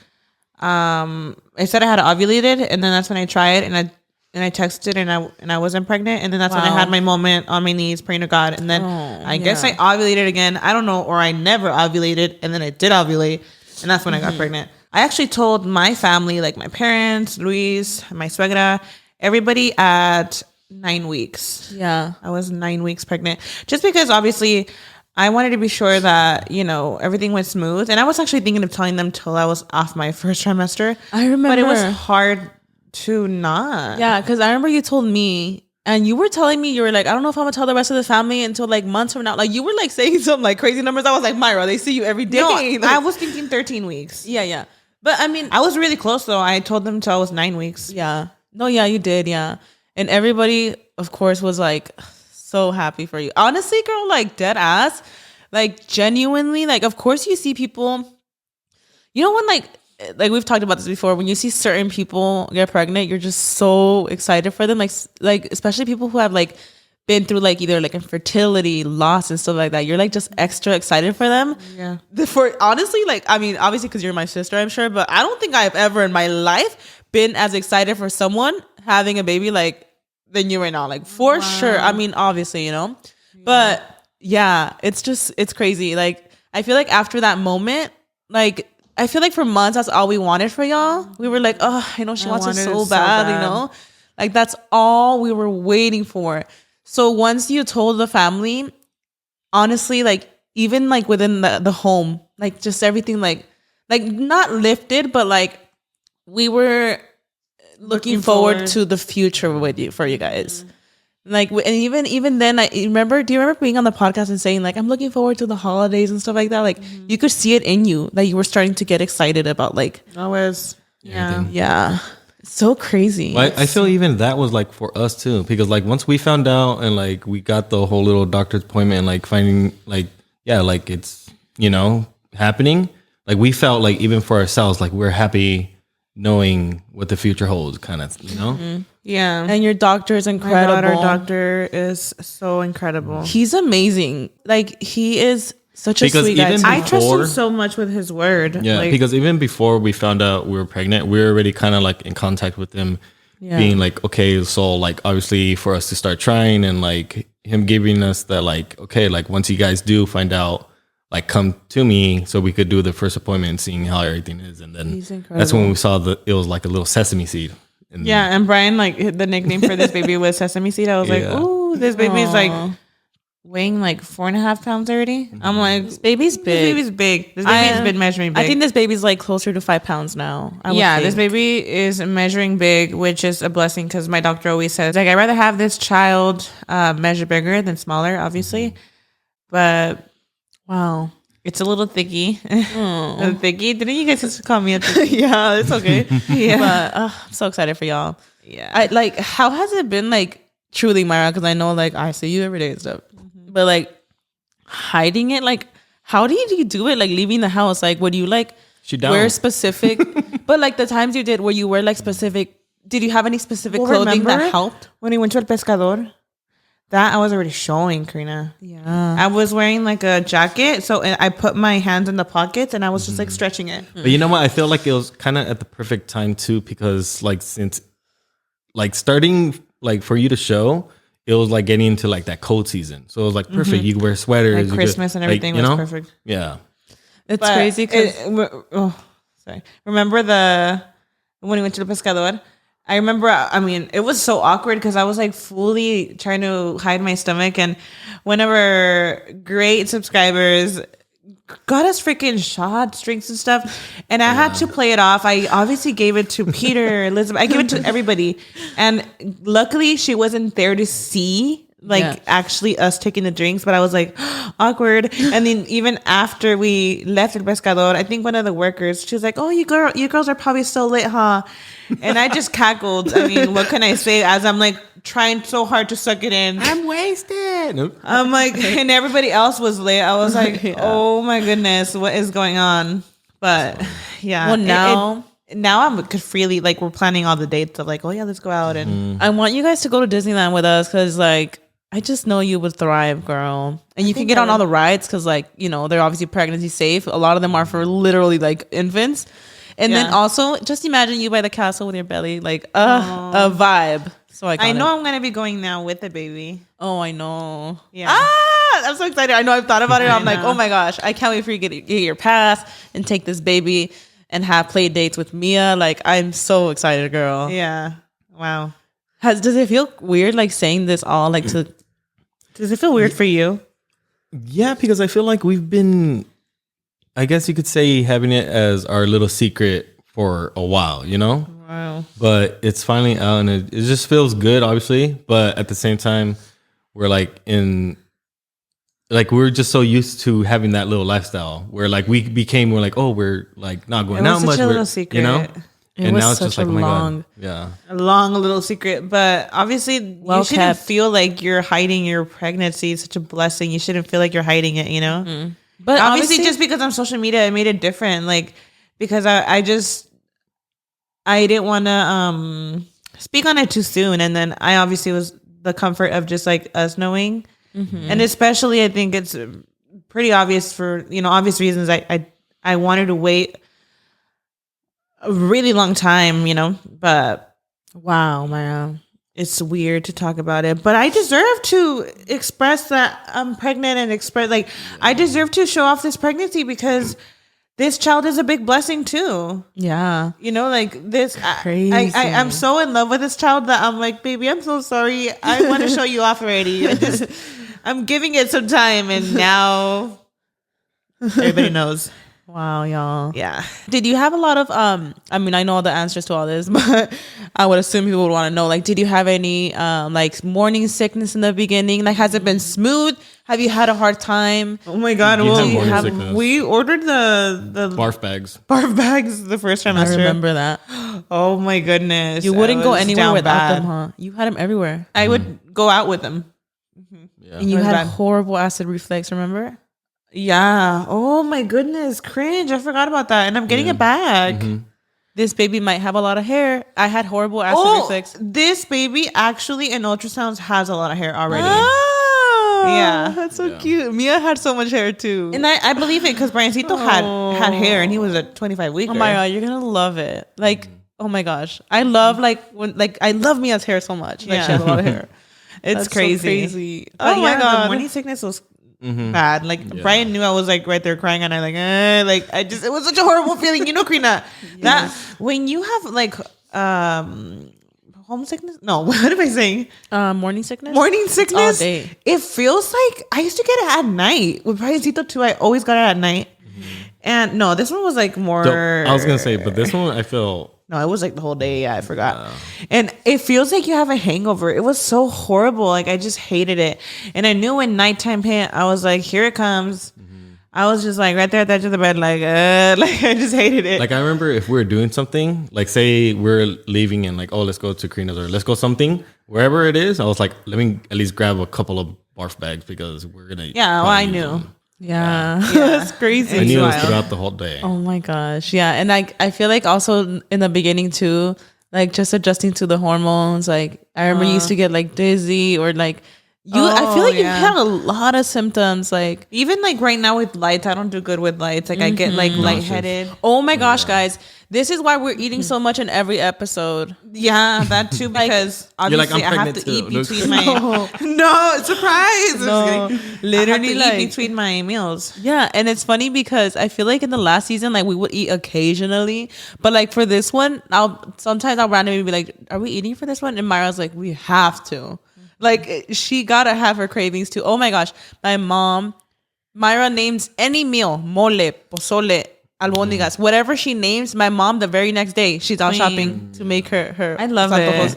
I said I had ovulated, and then that's when I tried, and I texted, and I wasn't pregnant, and then that's when I had my moment on my knees praying to God, and then I guess I ovulated again. I don't know, or I never ovulated, and then I did ovulate, and that's when I got pregnant. I actually told my family, like my parents, Luis, my suegra, everybody at 9 weeks. Yeah. I was 9 weeks pregnant. Just because obviously I wanted to be sure that, everything went smooth. And I was actually thinking of telling them till I was off my first trimester. I remember. But it was hard to not. Yeah, because I remember you told me, and you were telling me, you were like, I don't know if I'm gonna tell the rest of the family until like months from now. Like you were like saying some like crazy numbers. I was like, Mayra, they see you every day. No, like, I was thinking 13 weeks. Yeah. But I mean, I was really close though. I told them till I was 9 weeks. Yeah. No, yeah, you did. Yeah. And everybody, of course, was like so happy for you. Honestly, girl, like dead ass, like genuinely, like of course you see people, when like we've talked about this before, when you see certain people get pregnant, you're just so excited for them. Like especially people who have like been through like either like infertility, loss and stuff like that. You're like just extra excited for them. Yeah. For honestly, like, I mean, obviously because you're my sister, I'm sure, but I don't think I've ever in my life been as excited for someone having a baby like than you right now. Like for sure. I mean, obviously, but yeah, it's crazy. Like I feel like after that moment, like I feel like for months that's all we wanted for y'all. We were like, oh, I know she wants it so bad, like that's all we were waiting for. So once you told the family, honestly, like even like within the home, like just everything like not lifted, but like we were looking forward to the future with you, for you guys. Like, and even then, do you remember being on the podcast and saying like, I'm looking forward to the holidays and stuff like that? Like you could see it in you that you were starting to get excited about like, always. Yeah. So crazy. Well, I feel even that was like for us too, because like once we found out and like we got the whole little doctor's appointment and like finding like, like it's, happening, like we felt like even for ourselves, like we're happy knowing what the future holds, kind of, Mm-hmm. Yeah. And your doctor is incredible. My doctor is so incredible. He's amazing. Like he is such a sweet guy. I trust him so much with his word. Yeah, because even before we found out we were pregnant, we were already kind of like in contact with him, being like, okay, so like obviously for us to start trying, and like him giving us that like, okay, like once you guys do find out, like come to me so we could do the first appointment and seeing how everything is. And then that's when we saw it was like a little sesame seed. And Bryan, like the nickname for this baby was Sesame Seed. I was like, ooh, this baby's like weighing like 4.5 pounds already. I'm like, this baby's big. This baby's big. This baby's been measuring big. I think this baby's like closer to 5 pounds now. This baby is measuring big, which is a blessing because my doctor always says, like, I'd rather have this child measure bigger than smaller, obviously. But wow, it's a little thicky. A thicky. Didn't you guys just call me a thicky? Yeah, it's okay. But I'm so excited for y'all. Yeah. How has it been like truly, Mayra? Because I know like I see you every day and stuff. But like hiding it, like how do you do it? Like leaving the house, like would you like She down. wear specific, but like the times you did where you wear like specific, did you have any specific clothing that helped? When we went to El Pescador? That I was already showing, Karina. Yeah. I was wearing like a jacket, so I put my hands in the pockets and I was just like stretching it. But you know what? I feel like it was kind of at the perfect time too, because like since like starting like for you to show, it was like getting into like that cold season. So it was like perfect. You wear sweaters. Like Christmas and everything was perfect. Yeah. It's crazy because remember when we went to the Pescador? I remember, I mean, it was so awkward because I was like fully trying to hide my stomach. And one of our great subscribers got us freaking shots, drinks and stuff. And I had to play it off. I obviously gave it to Peter, Elizabeth. I gave it to everybody. And luckily she wasn't there to see actually us taking the drinks, but I was like awkward. And then even after we left El Pescador, I think one of the workers, she was like, "Oh, you girls are probably still lit, huh?" And I just cackled. I mean, what can I say? As I'm like trying so hard to suck it in, I'm wasted. Nope. I'm like, and everybody else was lit. I was like, oh my goodness, what is going on? But yeah, well now I'm could freely like we're planning all the dates of like, oh yeah, let's go out and I want you guys to go to Disneyland with us because like I just know you would thrive, girl. And you can get on all the rides because like, you know, they're obviously pregnancy safe. A lot of them are for literally like infants. And then also just imagine you by the castle with your belly, like a vibe. So I know I'm gonna be going now with the baby. Oh, I know. Yeah. I'm so excited. I know I've thought about it. I'm like, oh my gosh, I can't wait for you to get your pass and take this baby and have play dates with Mia. Like, I'm so excited, girl. Yeah. Wow. Does it feel weird like saying this all like to? Does it feel weird for you? Yeah, because I feel like we've been, I guess you could say, having it as our little secret for a while, you know? Wow. But it's finally out and it just feels good, obviously. But at the same time, we're like we're just so used to having that little lifestyle where like we're like, oh, we're like not going out much. It was such a little secret. You know? And now it's just like, oh my God. A long little secret. But obviously, you shouldn't feel like you're hiding your pregnancy. It's such a blessing. You shouldn't feel like you're hiding it, you know? Mm-hmm. But obviously, just because on social media, it made it different. Like, because I didn't want to speak on it too soon. And then I obviously was the comfort of just like us knowing. Mm-hmm. And especially, I think it's pretty obvious for, you know, obvious reasons. I wanted to wait a really long time, you know, but wow, man, it's weird to talk about it, but I deserve to express that I'm pregnant and I deserve to show off this pregnancy because this child is a big blessing too. Yeah. You know, like this, crazy. I'm so in love with this child that I'm like, baby, I'm so sorry. I want to show you off already. I'm giving it some time and now everybody knows. Wow, y'all. Yeah. Did you have a lot of I mean, I know all the answers to all this, but I would assume people would want to know, like, did you have any like morning sickness in the beginning? Like, has it been smooth? Have you had a hard time? Oh my God. We ordered the barf bags the first trimester. I remember that. Oh my goodness. You wouldn't go anywhere without them, huh? You had them everywhere. I would go out with them. Mm-hmm. Yeah. And you had horrible acid reflux, remember? Yeah. Oh my goodness. Cringe. I forgot about that. And I'm getting it back. Mm-hmm. This baby might have a lot of hair. I had horrible acid reflux. This baby actually in ultrasounds has a lot of hair already. Oh, yeah. That's so cute. Mia had so much hair too. And I believe it because Bryancito had hair and he was a 25 weeker. Oh my God. You're going to love it. Like, oh my gosh. I love I love Mia's hair so much. Like she has a lot of hair. It's crazy. So crazy. Oh my God. The morning sickness was bad. Like Bryan knew I was like right there crying and it was such a horrible feeling. You know, Karina, that when you have like homesickness. No, what am I saying? Morning sickness. Morning sickness. All day. It feels like I used to get it at night with Bryancito too. I always got it at night. And no, this one was like more. I was gonna say, but this one I feel. No, it was like the whole day. Yeah, I forgot. And it feels like you have a hangover. It was so horrible. Like I just hated it. And I knew when nighttime hit, I was like, here it comes. Mm-hmm. I was just like right there at the edge of the bed, like I just hated it. Like I remember if we were doing something, like say we're leaving and like, oh, let's go to Karina's or let's go something, wherever it is. I was like, let me at least grab a couple of barf bags because we're gonna. Yeah, well, I knew. Yeah. That's crazy. I knew it was throughout the whole day. Oh my gosh. Yeah. And I feel like also in the beginning too, like just adjusting to the hormones. Like I remember you used to get like dizzy or like I feel like you had a lot of symptoms. Like even like right now with lights, I don't do good with lights. Like I get like lightheaded. Oh my gosh, guys. This is why we're eating so much in every episode. Yeah, that too, because obviously I have to eat between my no surprise. No, literally I have to eat between my meals. Yeah, and it's funny because I feel like in the last season, like we would eat occasionally, but like for this one, sometimes I'll randomly be like, "Are we eating for this one?" And Myra's like, "We have to." Like she gotta have her cravings too. Oh my gosh, my mom, Mayra names any meal, mole, pozole, albóndigas, whatever she names, my mom the very next day she's out shopping to make her. I love it.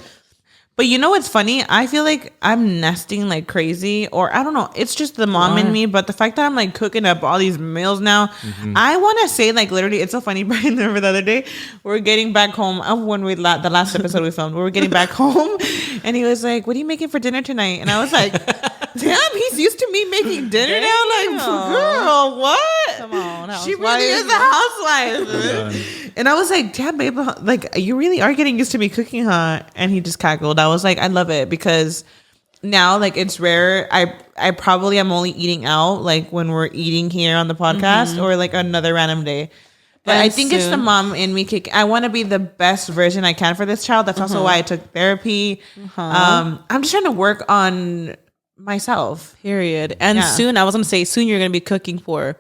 But you know what's funny? I feel like I'm nesting like crazy, or I don't know. It's just the mom in me. But the fact that I'm like cooking up all these meals now, I want to say like literally, it's so funny. Bryan, remember the other day, we're getting back home. When the last episode we filmed, we were getting back home, and he was like, "What are you making for dinner tonight?" And I was like, "Damn, he's used to me making dinner now." Like, girl, what? Come on, she really is a housewife. And I was like, "Damn, babe, like you really are getting used to me cooking, huh?" And he just cackled. I was like, I love it because now like it's rare. I probably am only eating out like when we're eating here on the podcast or like another random day. But I think it's the mom in me kicking. I want to be the best version I can for this child. That's also why I took therapy. I'm just trying to work on myself. Period. And soon, I was gonna say soon you're gonna be cooking for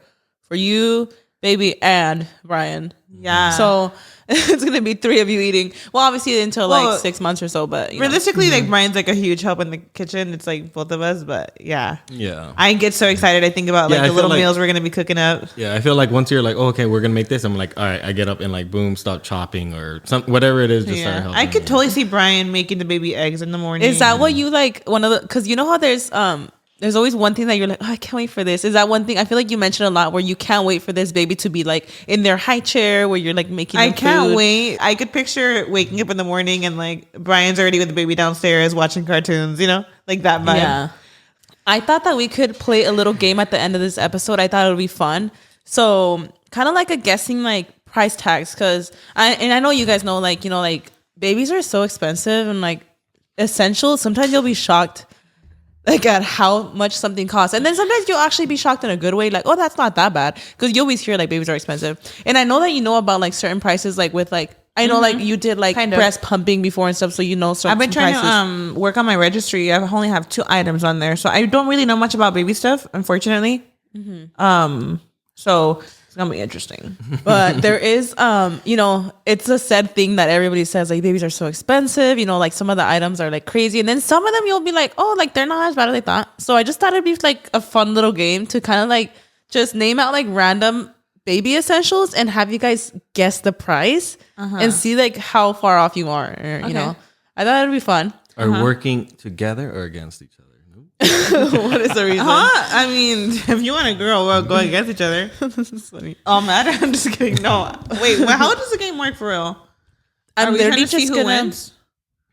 you, baby, and Bryan. Yeah. So it's gonna be 3 of you eating. Well, obviously until like 6 months or so, but realistically, like Bryan's like a huge help in the kitchen. It's like both of us, but yeah. I get so excited. I think about like the little meals we're gonna be cooking up. Yeah, I feel like once you're like, oh, okay, we're gonna make this, I'm like, all right, I get up and like, boom, stop chopping or something, whatever it is. Just start helping. I could totally see Bryan making the baby eggs in the morning. Is that what you like? One of the, because you know how there's always one thing that you're like, oh, I can't wait for this. Is that one thing? I feel like you mentioned a lot where you can't wait for this baby to be like in their high chair where you're like making I can't wait. I could picture waking up in the morning and like Bryan's already with the baby downstairs watching cartoons, you know, like that vibe. Yeah. I thought that we could play a little game at the end of this episode. I thought it would be fun. So kind of like a guessing like price tags, because I know you guys know like, you know, like babies are so expensive and like essential. Sometimes you'll be shocked like at how much something costs, and then sometimes you'll actually be shocked in a good way, like, oh, that's not that bad, because you always hear like babies are expensive. And I know that you know about like certain prices, like with like I know like you did like breast pumping before and stuff, so you know certain I've been trying to work on my registry. I only have 2 items on there, so I don't really know much about baby stuff, unfortunately. So it's gonna be interesting. But there is you know, it's a sad thing that everybody says like babies are so expensive, you know, like some of the items are like crazy, and then some of them you'll be like, oh, like they're not as bad as I thought. So I just thought it'd be like a fun little game to kind of like just name out like random baby essentials and have you guys guess the price and see like how far off you are, or, you know. I thought it'd be fun. Are working together or against each other? What is the reason? I mean, if you want a girl, we'll go against each other. This is funny. Oh, man, I'm just kidding. No, wait. How does the game work for real? I'm literally just gonna wins.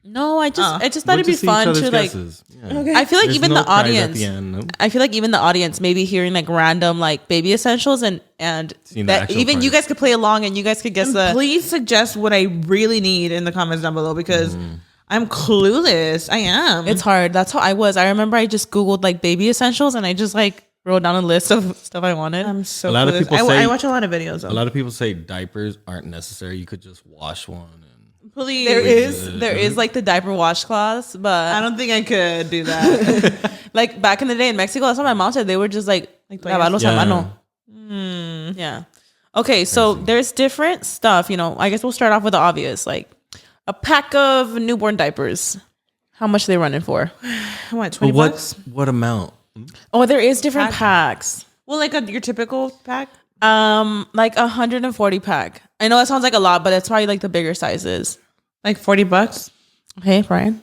No, I just thought it'd be fun to like. Okay. I feel like even the audience. I feel like even the audience maybe hearing like random like baby essentials and that even price. You guys could play along and you guys could guess the. Please suggest what I really need in the comments down below, because I'm clueless. I am. It's hard. That's how I was. I remember I just Googled like baby essentials and I just like wrote down a list of stuff I wanted. I'm so a lot clueless. Of people say, I watch a lot of videos. A lot of people say diapers aren't necessary. You could just wash one. Please. There is like the diaper washcloths, but I don't think I could do that. Like back in the day in Mexico, that's what my mom said. They were just like lavarlos a mano. Yeah. Okay, so there's different stuff. You know, I guess we'll start off with the obvious, like a pack of newborn diapers. How much are they running for? What, $20? What amount? Oh, there is different packs. Well, like your typical pack. Like 140 pack. I know that sounds like a lot, but it's probably like the bigger sizes. Like $40. Okay, Bryan.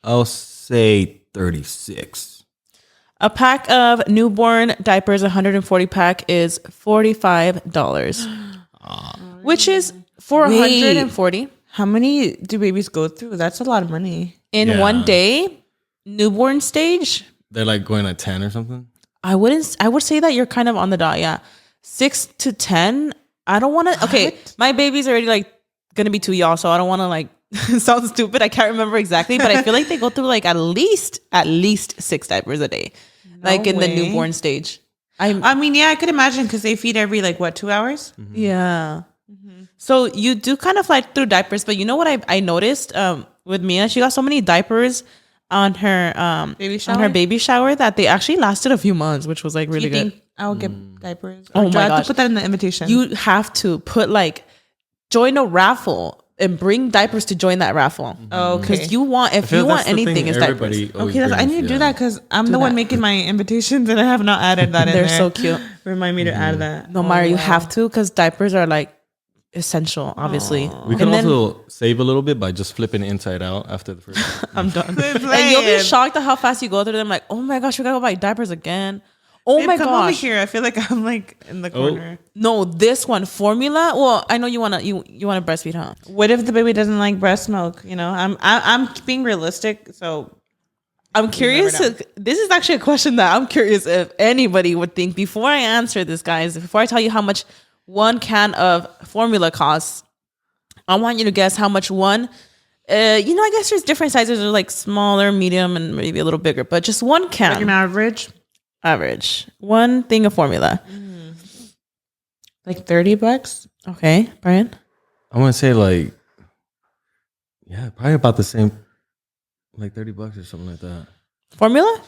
I'll say 36. A pack of newborn diapers, 140 pack is $45, which is for 140. How many do babies go through? That's a lot of money in one day. Newborn stage. They're like going at 10 or something. I would say that you're kind of on the dot. Yeah. 6 to 10. I don't want to. Okay. My baby's already like going to be 2, y'all. So I don't want to like sound stupid. I can't remember exactly, but I feel like they go through like at least 6 diapers a day, like in the newborn stage. I mean, yeah, I could imagine because they feed every like what, 2 hours? Mm-hmm. Yeah. Mm-hmm. So you do kind of fly through diapers, but you know what I noticed with Mia? She got so many diapers on her baby shower that they actually lasted a few months, which was like really good. Think I'll get diapers? Oh my gosh. I have to put that in the invitation. You have to put like join a raffle and bring diapers to join that raffle. Oh, okay. Because you want anything, it's diapers. Okay, I need to do that because I'm the one making my invitations and I have not added that in there. They're so cute. Remind me to add that. No, Mayra, you have to because diapers are like essential, obviously. We can also save a little bit by just flipping inside out after the first. I'm done. And you'll be shocked at how fast you go through them. Like, oh my gosh, we gotta go buy diapers again. Oh my gosh! Come over here. I feel like I'm like in the corner. No, this one formula. Well, I know you wanna breastfeed, huh? What if the baby doesn't like breast milk? You know, I'm being realistic. So I'm curious. This is actually a question that I'm curious if anybody would think. Before I answer this, guys, before I tell you how much 1 can of formula costs, I want you to guess how much one. I guess there's different sizes. There's like smaller, medium, and maybe a little bigger. But just 1 can. Like an average. 1 thing of formula. Like $30. Okay, Bryan. I want to say like, probably about the same, like $30 or something like that. Formula?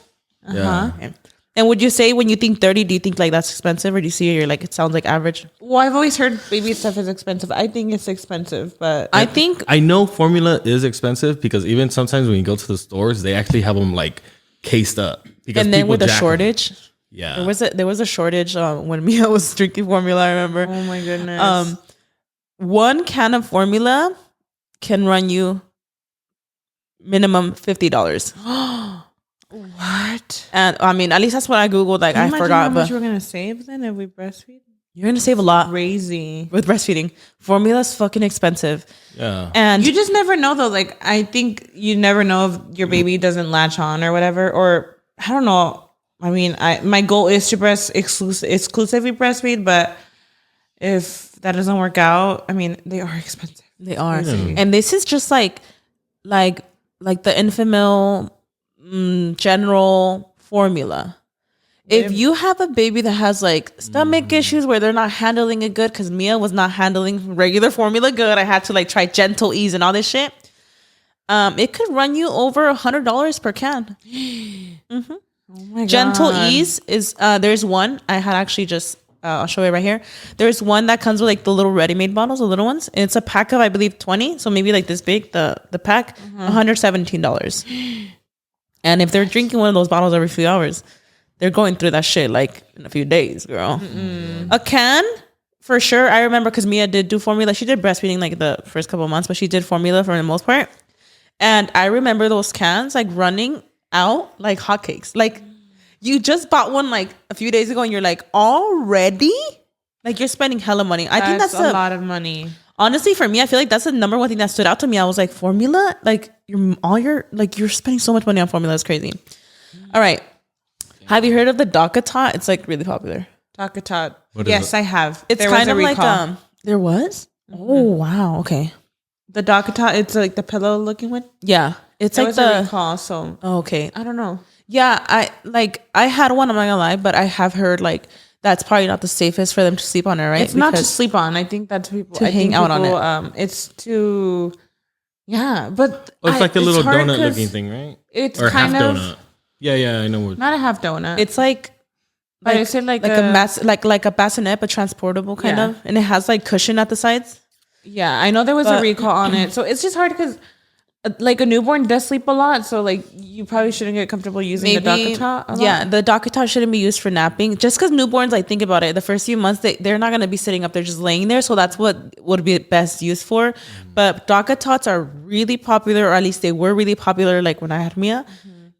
Yeah. Okay. And would you say when you think 30, do you think like that's expensive, or do you see you're like it sounds like average? Well, I've always heard baby stuff is expensive. I think it's expensive, but I know formula is expensive because even sometimes when you go to the stores, they actually have them like cased up. And then with the shortage, there was a shortage when Mia was drinking formula. I remember. Oh my goodness. 1 can of formula can run you minimum $50. What? And I mean, at least that's what I googled. Like I forgot, how much we're gonna save then if we breastfeed. You're gonna save a lot. Crazy with breastfeeding. Formula's fucking expensive. Yeah, and you just never know though. Like I think you never know if your baby doesn't latch on or whatever, or I don't know. I mean, my goal is to exclusively breastfeed, but if that doesn't work out, I mean, they are expensive. They are, and this is just like the Infamil general formula. If you have a baby that has like stomach issues where they're not handling it good, because Mia was not handling regular formula good, I had to like try Gentle Ease and all this shit. It could run you over $100 per can. Mm-hmm. Oh my God. Gentle Ease is there's one I had actually just I'll show you right here. There's one that comes with like the little ready-made bottles, the little ones. And it's a pack of I believe 20, so maybe like this big. The pack, $117. And if they're drinking one of those bottles every few hours, they're going through that shit like in a few days, girl. Mm-mm. A can. For sure, I remember because Mia did do formula. She did breastfeeding like the first couple of months, but she did formula for the most part. And I remember those cans like running out like hotcakes. Like you just bought one like a few days ago and you're like, already? Like you're spending hella money. I think that's a lot of money. Honestly, for me, I feel like that's the number one thing that stood out to me. I was like, formula? Like you're spending so much money on formula. It's crazy. All right. Have you heard of the DockATot? It's like really popular. DockATot. Yes, I have. It's kind of like there was? Mm-hmm. Oh wow, okay. The DockATot, it's like the pillow looking one? Yeah. It's there like was a recall, so okay. I don't know. Yeah, I had one, I'm not gonna lie, but I have heard like that's probably not the safest for them to sleep on it, right? It's not to sleep on. I think that's people to hang out on it. It's to but it's like a little donut looking thing, right? It's or kind half of donut. Yeah, I know what. Not a half donut. It's like I said like a bassinet, but transportable kind of, and it has like cushion at the sides. Yeah, I know there was a recall on it, so it's just hard because like a newborn does sleep a lot, so like you probably shouldn't get comfortable using the DockATot. Yeah, the DockATot shouldn't be used for napping. Just because newborns, like think about it, the first few months they're not gonna be sitting up; they're just laying there. So that's what would be best used for. But DockATots are really popular, or at least they were really popular. Like when I had Mia.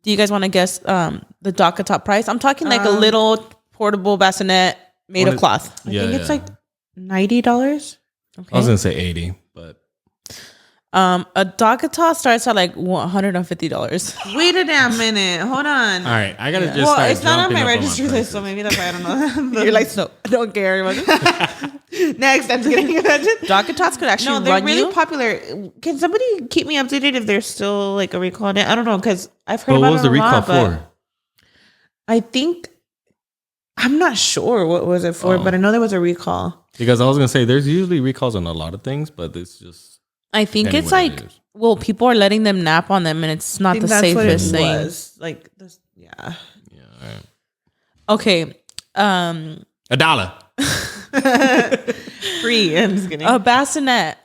Do you guys want to guess the DockATot price? I'm talking like a little portable bassinet made of cloth. I think it's like $90. Okay. I was gonna say 80, but A Dakota starts at like $150. Wait a damn minute. Hold on. All right, I gotta just. Well, start it's not on jumping my up registry my list, so prices. maybe that's why I don't know. You're like, no, I don't care. Next, I'm just kidding. Dakota could actually No, they're run really you. popular. Can somebody keep me updated if there's still like a recall on it? I don't know because I've heard But about what was it the a recall lot, but for? I think I'm not sure what was it for, but I know there was a recall. Because I was gonna say there's usually recalls on a lot of things, but it's just. I think depending it's what it like, is. well, people are letting them nap on them, and it's not the safest thing. Was. Like, this, yeah. Yeah. All right. Okay. $1. Free. I'm just kidding. A bassinet.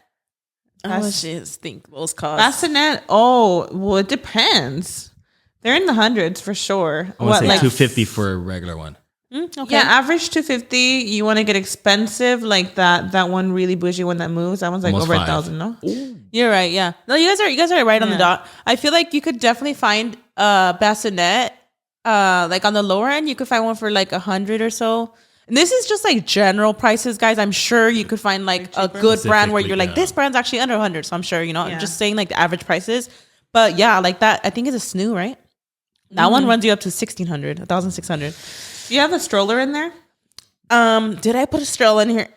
How Bass- much think those cost? Bassinet. Oh, well, it depends. They're in the hundreds for sure. I want to say like $250 for a regular one. Okay. Yeah, average 250. You want to get expensive, like that one really bougie one that moves. That one's like Almost over $5. 1,000. No, You're right. Yeah. No, you guys are right on the Yeah. dot. I feel like you could definitely find a bassinet. Like on the lower end, you could find one for like 100 or so. And this is just like general prices, guys. I'm sure you could find like a good brand where you're like, Specifically, this brand's actually under 100. So I'm sure, you know, Yeah. I'm just saying like the average prices. But yeah, like that, I think it's a snoo, right? That one runs you up to 1,600, 1,600. do you have a stroller in there? Did I put a stroller in here?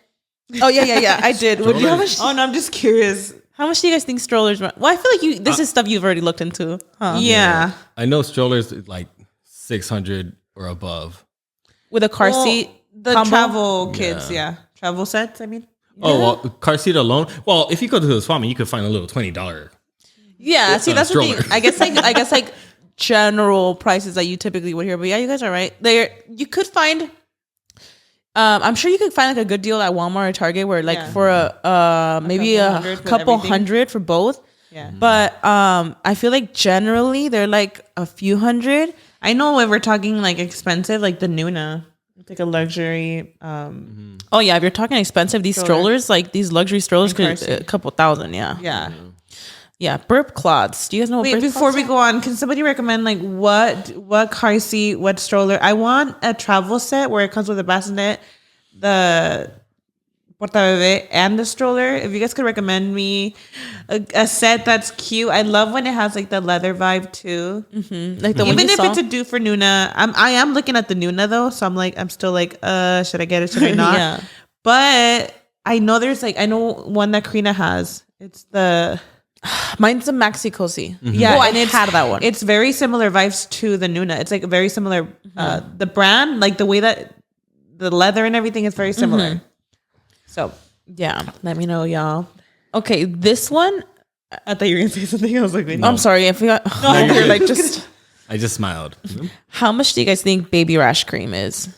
Oh yeah, I did. Would you, Oh no, I'm just curious. how much do you guys think strollers run? Well, I feel like this is stuff you've already looked into, huh? Yeah. I know strollers like 600 or above. With a car seat, The combo? travel kids, Yeah. yeah. Travel sets, I mean. Oh, well, car seat alone. Well, if you go to the Swami, you could find a little $20. Yeah, see, that's the stroller. thing. I guess like general prices that you typically would hear. But yeah, you guys are right. You could find. I'm sure you could find like a good deal at Walmart or Target where like Yeah. for maybe couple a hundred with couple everything. hundred for both. Yeah. But I feel like generally they're like a few hundred. I know if we're talking like expensive, like the Nuna. It's like a luxury. Oh yeah, if you're talking expensive, these Stroller. strollers, like these luxury strollers, And car could seat. a couple thousand. Yeah, Yeah. yeah. Burp cloths. Do you guys know? What Wait, burp before cloths we are? go on, can somebody recommend like what car seat, what stroller? I want a travel set where it comes with a bassinet, the portabebé, and the stroller. If you guys could recommend me a set that's cute. I love when it has like the leather vibe too. Like the one Even you if saw? it's a do for Nuna, I am looking at the Nuna though, so I'm still like, should I get it? Should I not? Yeah. But I know I know one that Karina has. It's the Mine's a maxi cozy. yeah, Oh, I and it's had that one. It's very similar vibes to the Nuna. It's like very similar. The brand, like the way that the leather and everything is very similar. So Yeah. let me know, y'all. Okay, this one. I thought you were gonna say something else. Like, I'm sorry. I forgot. You're like just. I just smiled. How much do you guys think baby rash cream is?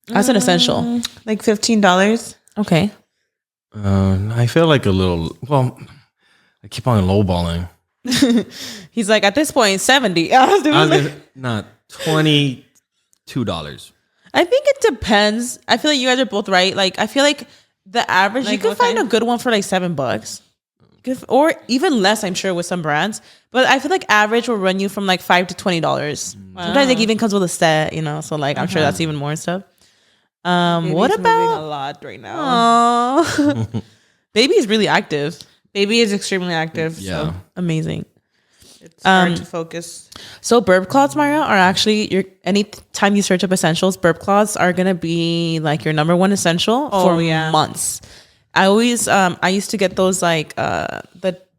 That's an essential. like $15. Okay. I feel like a little. Well, I keep on lowballing. He's like at this point 70. I was gonna, not $22. I think it depends. I feel like you guys are both right. Like I feel like the average you Like could what find kind? a good one for like $7. Or even less, I'm sure, with some brands. But I feel like average will run you from like $5 to $20. Sometimes it even comes with a set, you know. So like I'm sure that's even more stuff. What Baby's moving about a lot right now? Aw. Baby is really active. Baby is extremely active. Yeah. So Amazing. it's hard to focus. So burp cloths, Maria, are actually anytime you search up essentials, burp cloths are gonna be like your number one essential for yeah. months. I always I used to get those like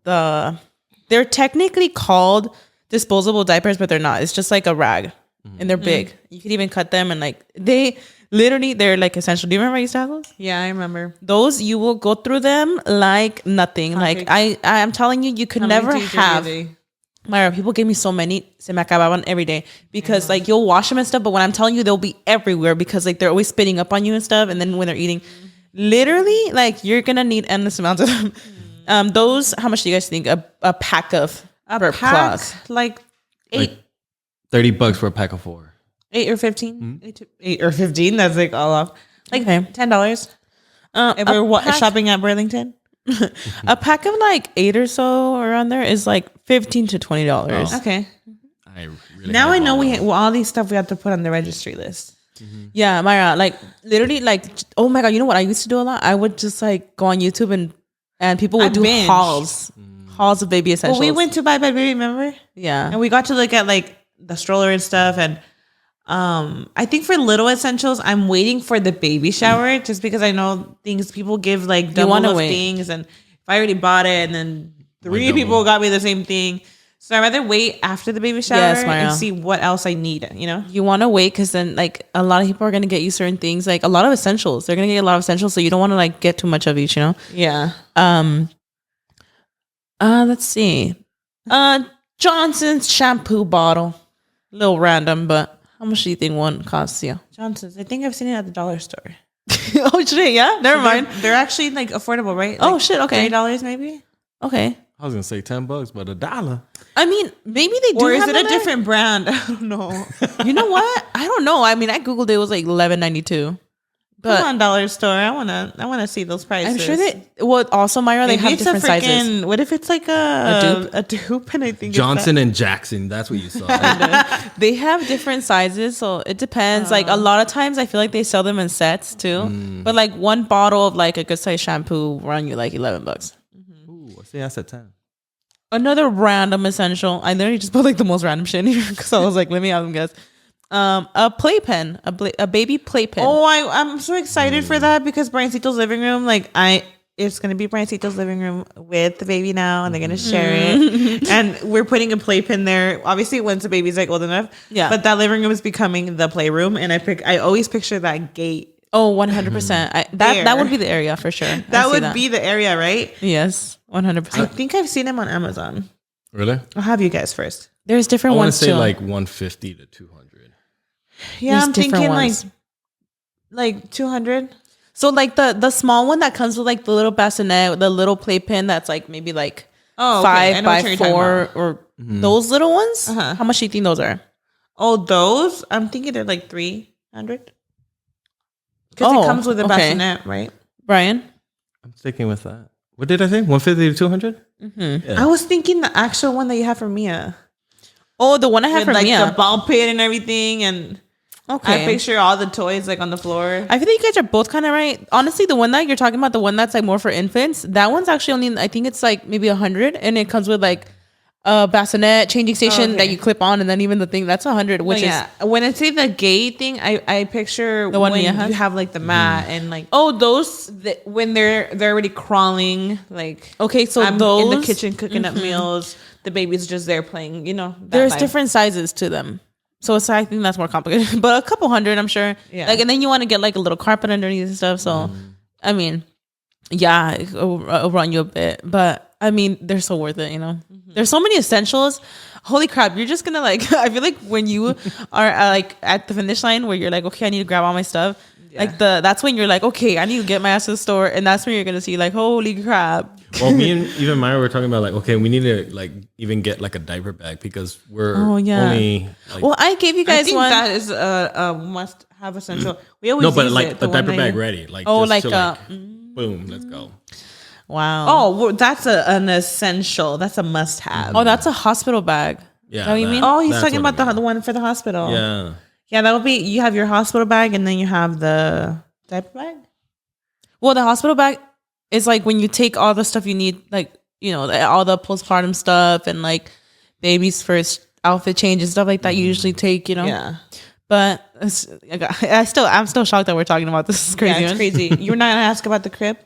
they're technically called disposable diapers, but they're not. It's just like a rag. And they're big. You could even cut them and like they're like essential. Do you remember I used to have those? Yeah, I remember. Those you will go through them like nothing. Like I'm telling you, you could never have. Myra, people give me so many se me acababan every day because like you'll wash them and stuff, but when I'm telling you they'll be everywhere because like they're always spitting up on you and stuff, and then when they're eating, literally like you're gonna need endless amounts of them. Those, how much do you guys think a pack of burp cloths? Like Like $30 for a pack of 4. 8 or 15. 8 or 15. That's like all off. Like Okay. $10. If we're shopping at Burlington. A pack of like 8 or so around there is like $15 to $20. Okay. I really Now I have know all those. all these stuff we have to put on the registry list. Yeah, Myra, like literally, like oh my god, you know what I used to do a lot? I would just like go on YouTube and people would I do binged. hauls hauls of baby essentials. Well, we went to Bye Bye Baby, remember? Yeah. And we got to look at like the stroller and stuff. And I think for little essentials, I'm waiting for the baby shower just because I know things people give like double of things. And if I already bought it and then 3 people got me the same thing. So I'd rather wait after the baby shower and see what else I need, you know? You want to wait because then like a lot of people are going to get you certain things, like a lot of essentials. They're going to get a lot of essentials. So you don't want to like get too much of each, you know? Yeah. Let's see. Johnson's shampoo bottle. A little random, but how much do you think one costs you? Johnson's. I think I've seen it at the dollar store. Oh shit, yeah? Never mind. They're actually like affordable, right? Like, oh shit, okay. $30 maybe? Okay. I was gonna say $10, but $1. I mean, maybe they do. Or is it a different brand? I don't know. You know what? I don't know. I mean, I googled it. It was like $11.92. But come on, dollar store. I wanna see those prices. I'm sure that. Well, also Mayra, they have different sizes. What if it's like a dupe? And I think Johnson and Jackson. That's what you saw. They have different sizes, so it depends. Like a lot of times, I feel like they sell them in sets too. But like one bottle of like a good size shampoo will run you like $11. Ooh, I see. I said 10. Another random essential. I literally just put like the most random shit in here because I was like, let me have them guess. A playpen, a baby playpen. Oh, I'm so excited for that because Bryancito's living room, it's gonna be Bryancito's living room with the baby now, and they're gonna share it. And we're putting a playpen there. Obviously, once the baby's like old enough, yeah. But that living room is becoming the playroom, and I always picture that gate. Oh, 100%. That would be the area for sure. That would be the area, right? Yes, 100%. I think I've seen them on Amazon. Really? I'll have you guys first. There's different ones too. I want to say like 150 to 200. Yeah, there's I'm thinking ones. like 200. So like the small one that comes with like the little bassinet, the little playpen that's like maybe like 5 by 4 or those little ones. How much do you think those are? Oh, those? I'm thinking they're like 300. Because it comes with a bassinet, right? Brian? I'm sticking with that. What did I say? 150 to 200? Yeah. I was thinking the actual one that you have for Mia. Oh, the one I have for Mia. Like the ball pit and everything. And I picture all the toys like on the floor. I feel like you guys are both kind of right. Honestly, the one that you're talking about, the one that's like more for infants, that one's actually only, I think it's like maybe 100. And it comes with like a bassinet, changing station that you clip on, and then even the thing that's 100. Which is when I say the gay thing, I picture the one when you have like the mat and like those when they're already crawling. Like so I'm those in the kitchen cooking up meals. The baby's just there playing. You know, there's different sizes to them. So I think that's more complicated, but a couple hundred, I'm sure. Yeah. Like, and then you want to get like a little carpet underneath and stuff. So, I mean, yeah, it'll run you a bit, but I mean, they're so worth it. You know, there's so many essentials. Holy crap! You're just gonna like. I feel like when you are like at the finish line where you're like, okay, I need to grab all my stuff. Yeah. Like that's when you're like, okay, I need to get my ass to the store, and that's when you're gonna see like, holy crap. Well, me and even Mayra were talking about like, okay, we need to like even get like a diaper bag because we're only. Like, well, I gave you guys I think one. That is a must have essential. We always but like a diaper bag ready, like boom, let's go. Wow. Oh, well, that's an essential. That's a must have. Oh, that's a hospital bag. Yeah. What you mean? Oh, he's talking about the one for the hospital. Yeah. Yeah, that would be. You have your hospital bag, and then you have the diaper bag. Well, the hospital bag is like when you take all the stuff you need, like, you know, all the postpartum stuff and like baby's first outfit change and stuff like that. You usually take, you know. Yeah. But I'm still shocked that we're talking about this. Is crazy. Yeah, it's crazy. You're not gonna ask about the crib.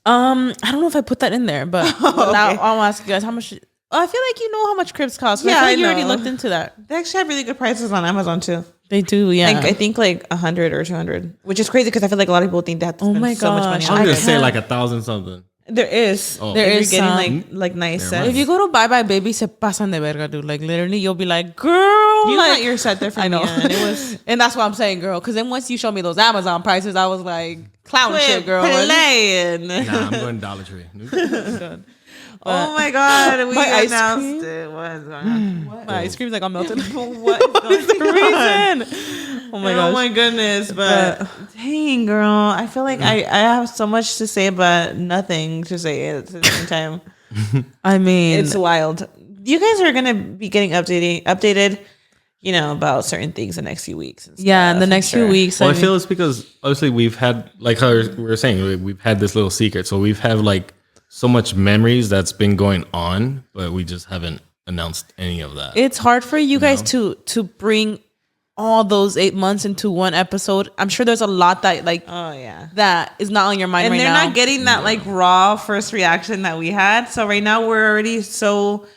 I don't know if I put that in there, but now I'll ask you guys how much. I feel like you know how much cribs cost. Yeah, I feel like you already looked into that. They actually have really good prices on Amazon too. They do, yeah. Like, I think like 100 or 200, which is crazy because I feel like a lot of people think they have to spend so much money. I was gonna say like 1,000 something. There is. There is getting like nice sets. If you go to Bye Bye Baby, se pasan de verga, dude. Like literally, you'll be like, girl, you like, got your set there for I know, and it was, and that's what I'm saying, girl. Because then once you show me those Amazon prices, I was like, clown shit, girl. Playing. Nah, I'm going Dollar Tree. Oh my god, we announced it. What is going on? What? My ice cream's like all melted. What is the reason? Oh my gosh. Oh my goodness, but dang, girl, I feel like I have so much to say but nothing to say at the same time. I mean, it's wild. You guys are gonna be getting updated, you know, about certain things the next few weeks. And stuff, in the next few weeks. Well, I feel it's because obviously we've had, like how we were saying, we've had this little secret, so we've had like so much memories that's been going on, but we just haven't announced any of that. It's hard for you guys to bring all those 8 months into one episode. I'm sure there's a lot that that is not on your mind and right now. And they're not getting that like raw first reaction that we had. So right now we're already so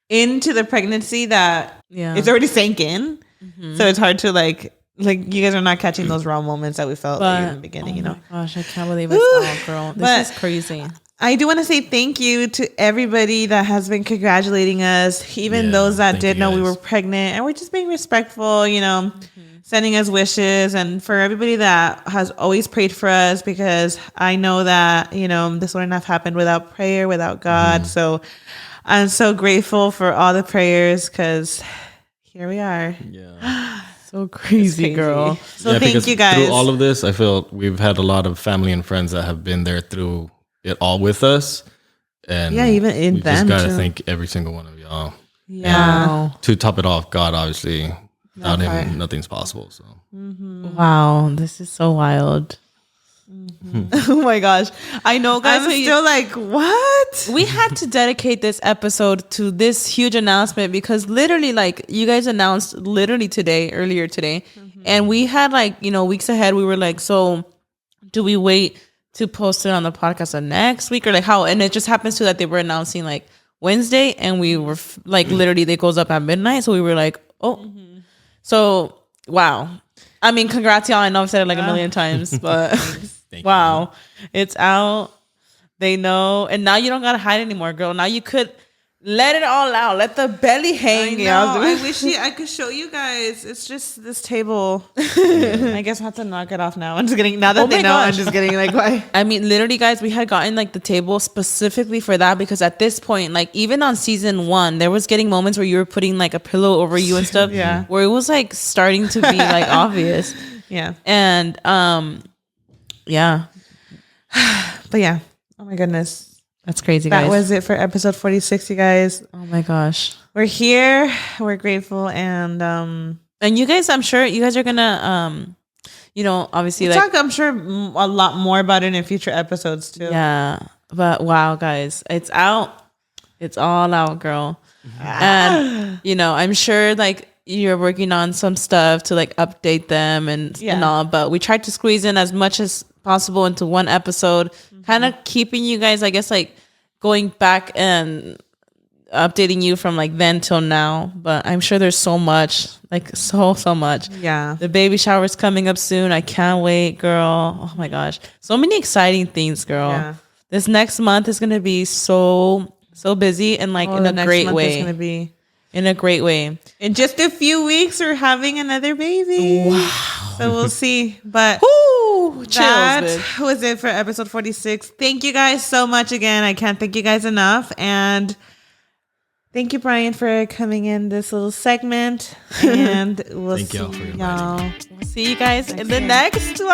into the pregnancy that it's already sank in. Mm-hmm. So it's hard to like you guys are not catching those raw moments that we felt in the beginning, you know. Gosh, I can't believe it's out, girl. This is crazy. I do want to say thank you to everybody that has been congratulating us, even those that did know we were pregnant, and we're just being respectful, you know, sending us wishes, and for everybody that has always prayed for us, because I know that, you know, this wouldn't have happened without prayer, without God. So I'm so grateful for all the prayers, because here we are. Yeah. So crazy, girl. So thank you guys. Through all of this, I feel we've had a lot of family and friends that have been there through it all with us. And even in we them just gotta too. thank every single one of y'all. Yeah. And to top it off, God, obviously, without him, nothing's possible. So Wow, this is so wild. Oh my gosh. I know, guys. I'm still like, what? We had to dedicate this episode to this huge announcement because literally, like, you guys announced literally earlier today. And we had, like, you know, weeks ahead, we were like, so do we wait to post it on the podcast the next week or like how? And it just happens to that they were announcing like Wednesday and we were like, literally, it goes up at midnight. So we were like, oh, so wow. I mean, congrats, y'all. I know I've said it like a million times, but wow, it's out. They know. And now you don't got to hide anymore, girl. Now you could let it all out. Let the belly hang. I wish I could show you guys. It's just this table. I guess I have to knock it off now. I'm just kidding. Now that they know, I'm just kidding. Like, why? I mean, literally, guys, we had gotten like the table specifically for that because at this point, like even on season 1, there was getting moments where you were putting like a pillow over you and stuff. Yeah. Where it was like starting to be like obvious. Yeah. And yeah. But yeah. Oh my goodness. That's crazy, guys. That was it for episode 46, you guys. Oh my gosh. We're here. We're grateful. And you guys, I'm sure you guys are gonna you know, obviously we'll like talk, I'm sure, a lot more about it in future episodes too. Yeah. But wow, guys, it's out. It's all out, girl. And you know, I'm sure like you're working on some stuff to like update them and all, but we tried to squeeze in as much as possible into one episode, kind of keeping you guys, I guess, like going back and updating you from like then till now. But I'm sure there's so much, like so much. Yeah. The baby shower is coming up soon. I can't wait, girl. Oh my gosh. So many exciting things, girl. Yeah. This next month is going to be so busy and like in a great way. It's going to be in a great way. In just a few weeks, we're having another baby. Wow. So we'll see. But that was it for episode 46. Thank you guys so much again. I can't thank you guys enough. And thank you, Bryan, for coming in this little segment. And we'll thank see y'all for inviting me. We'll see you guys in the next one.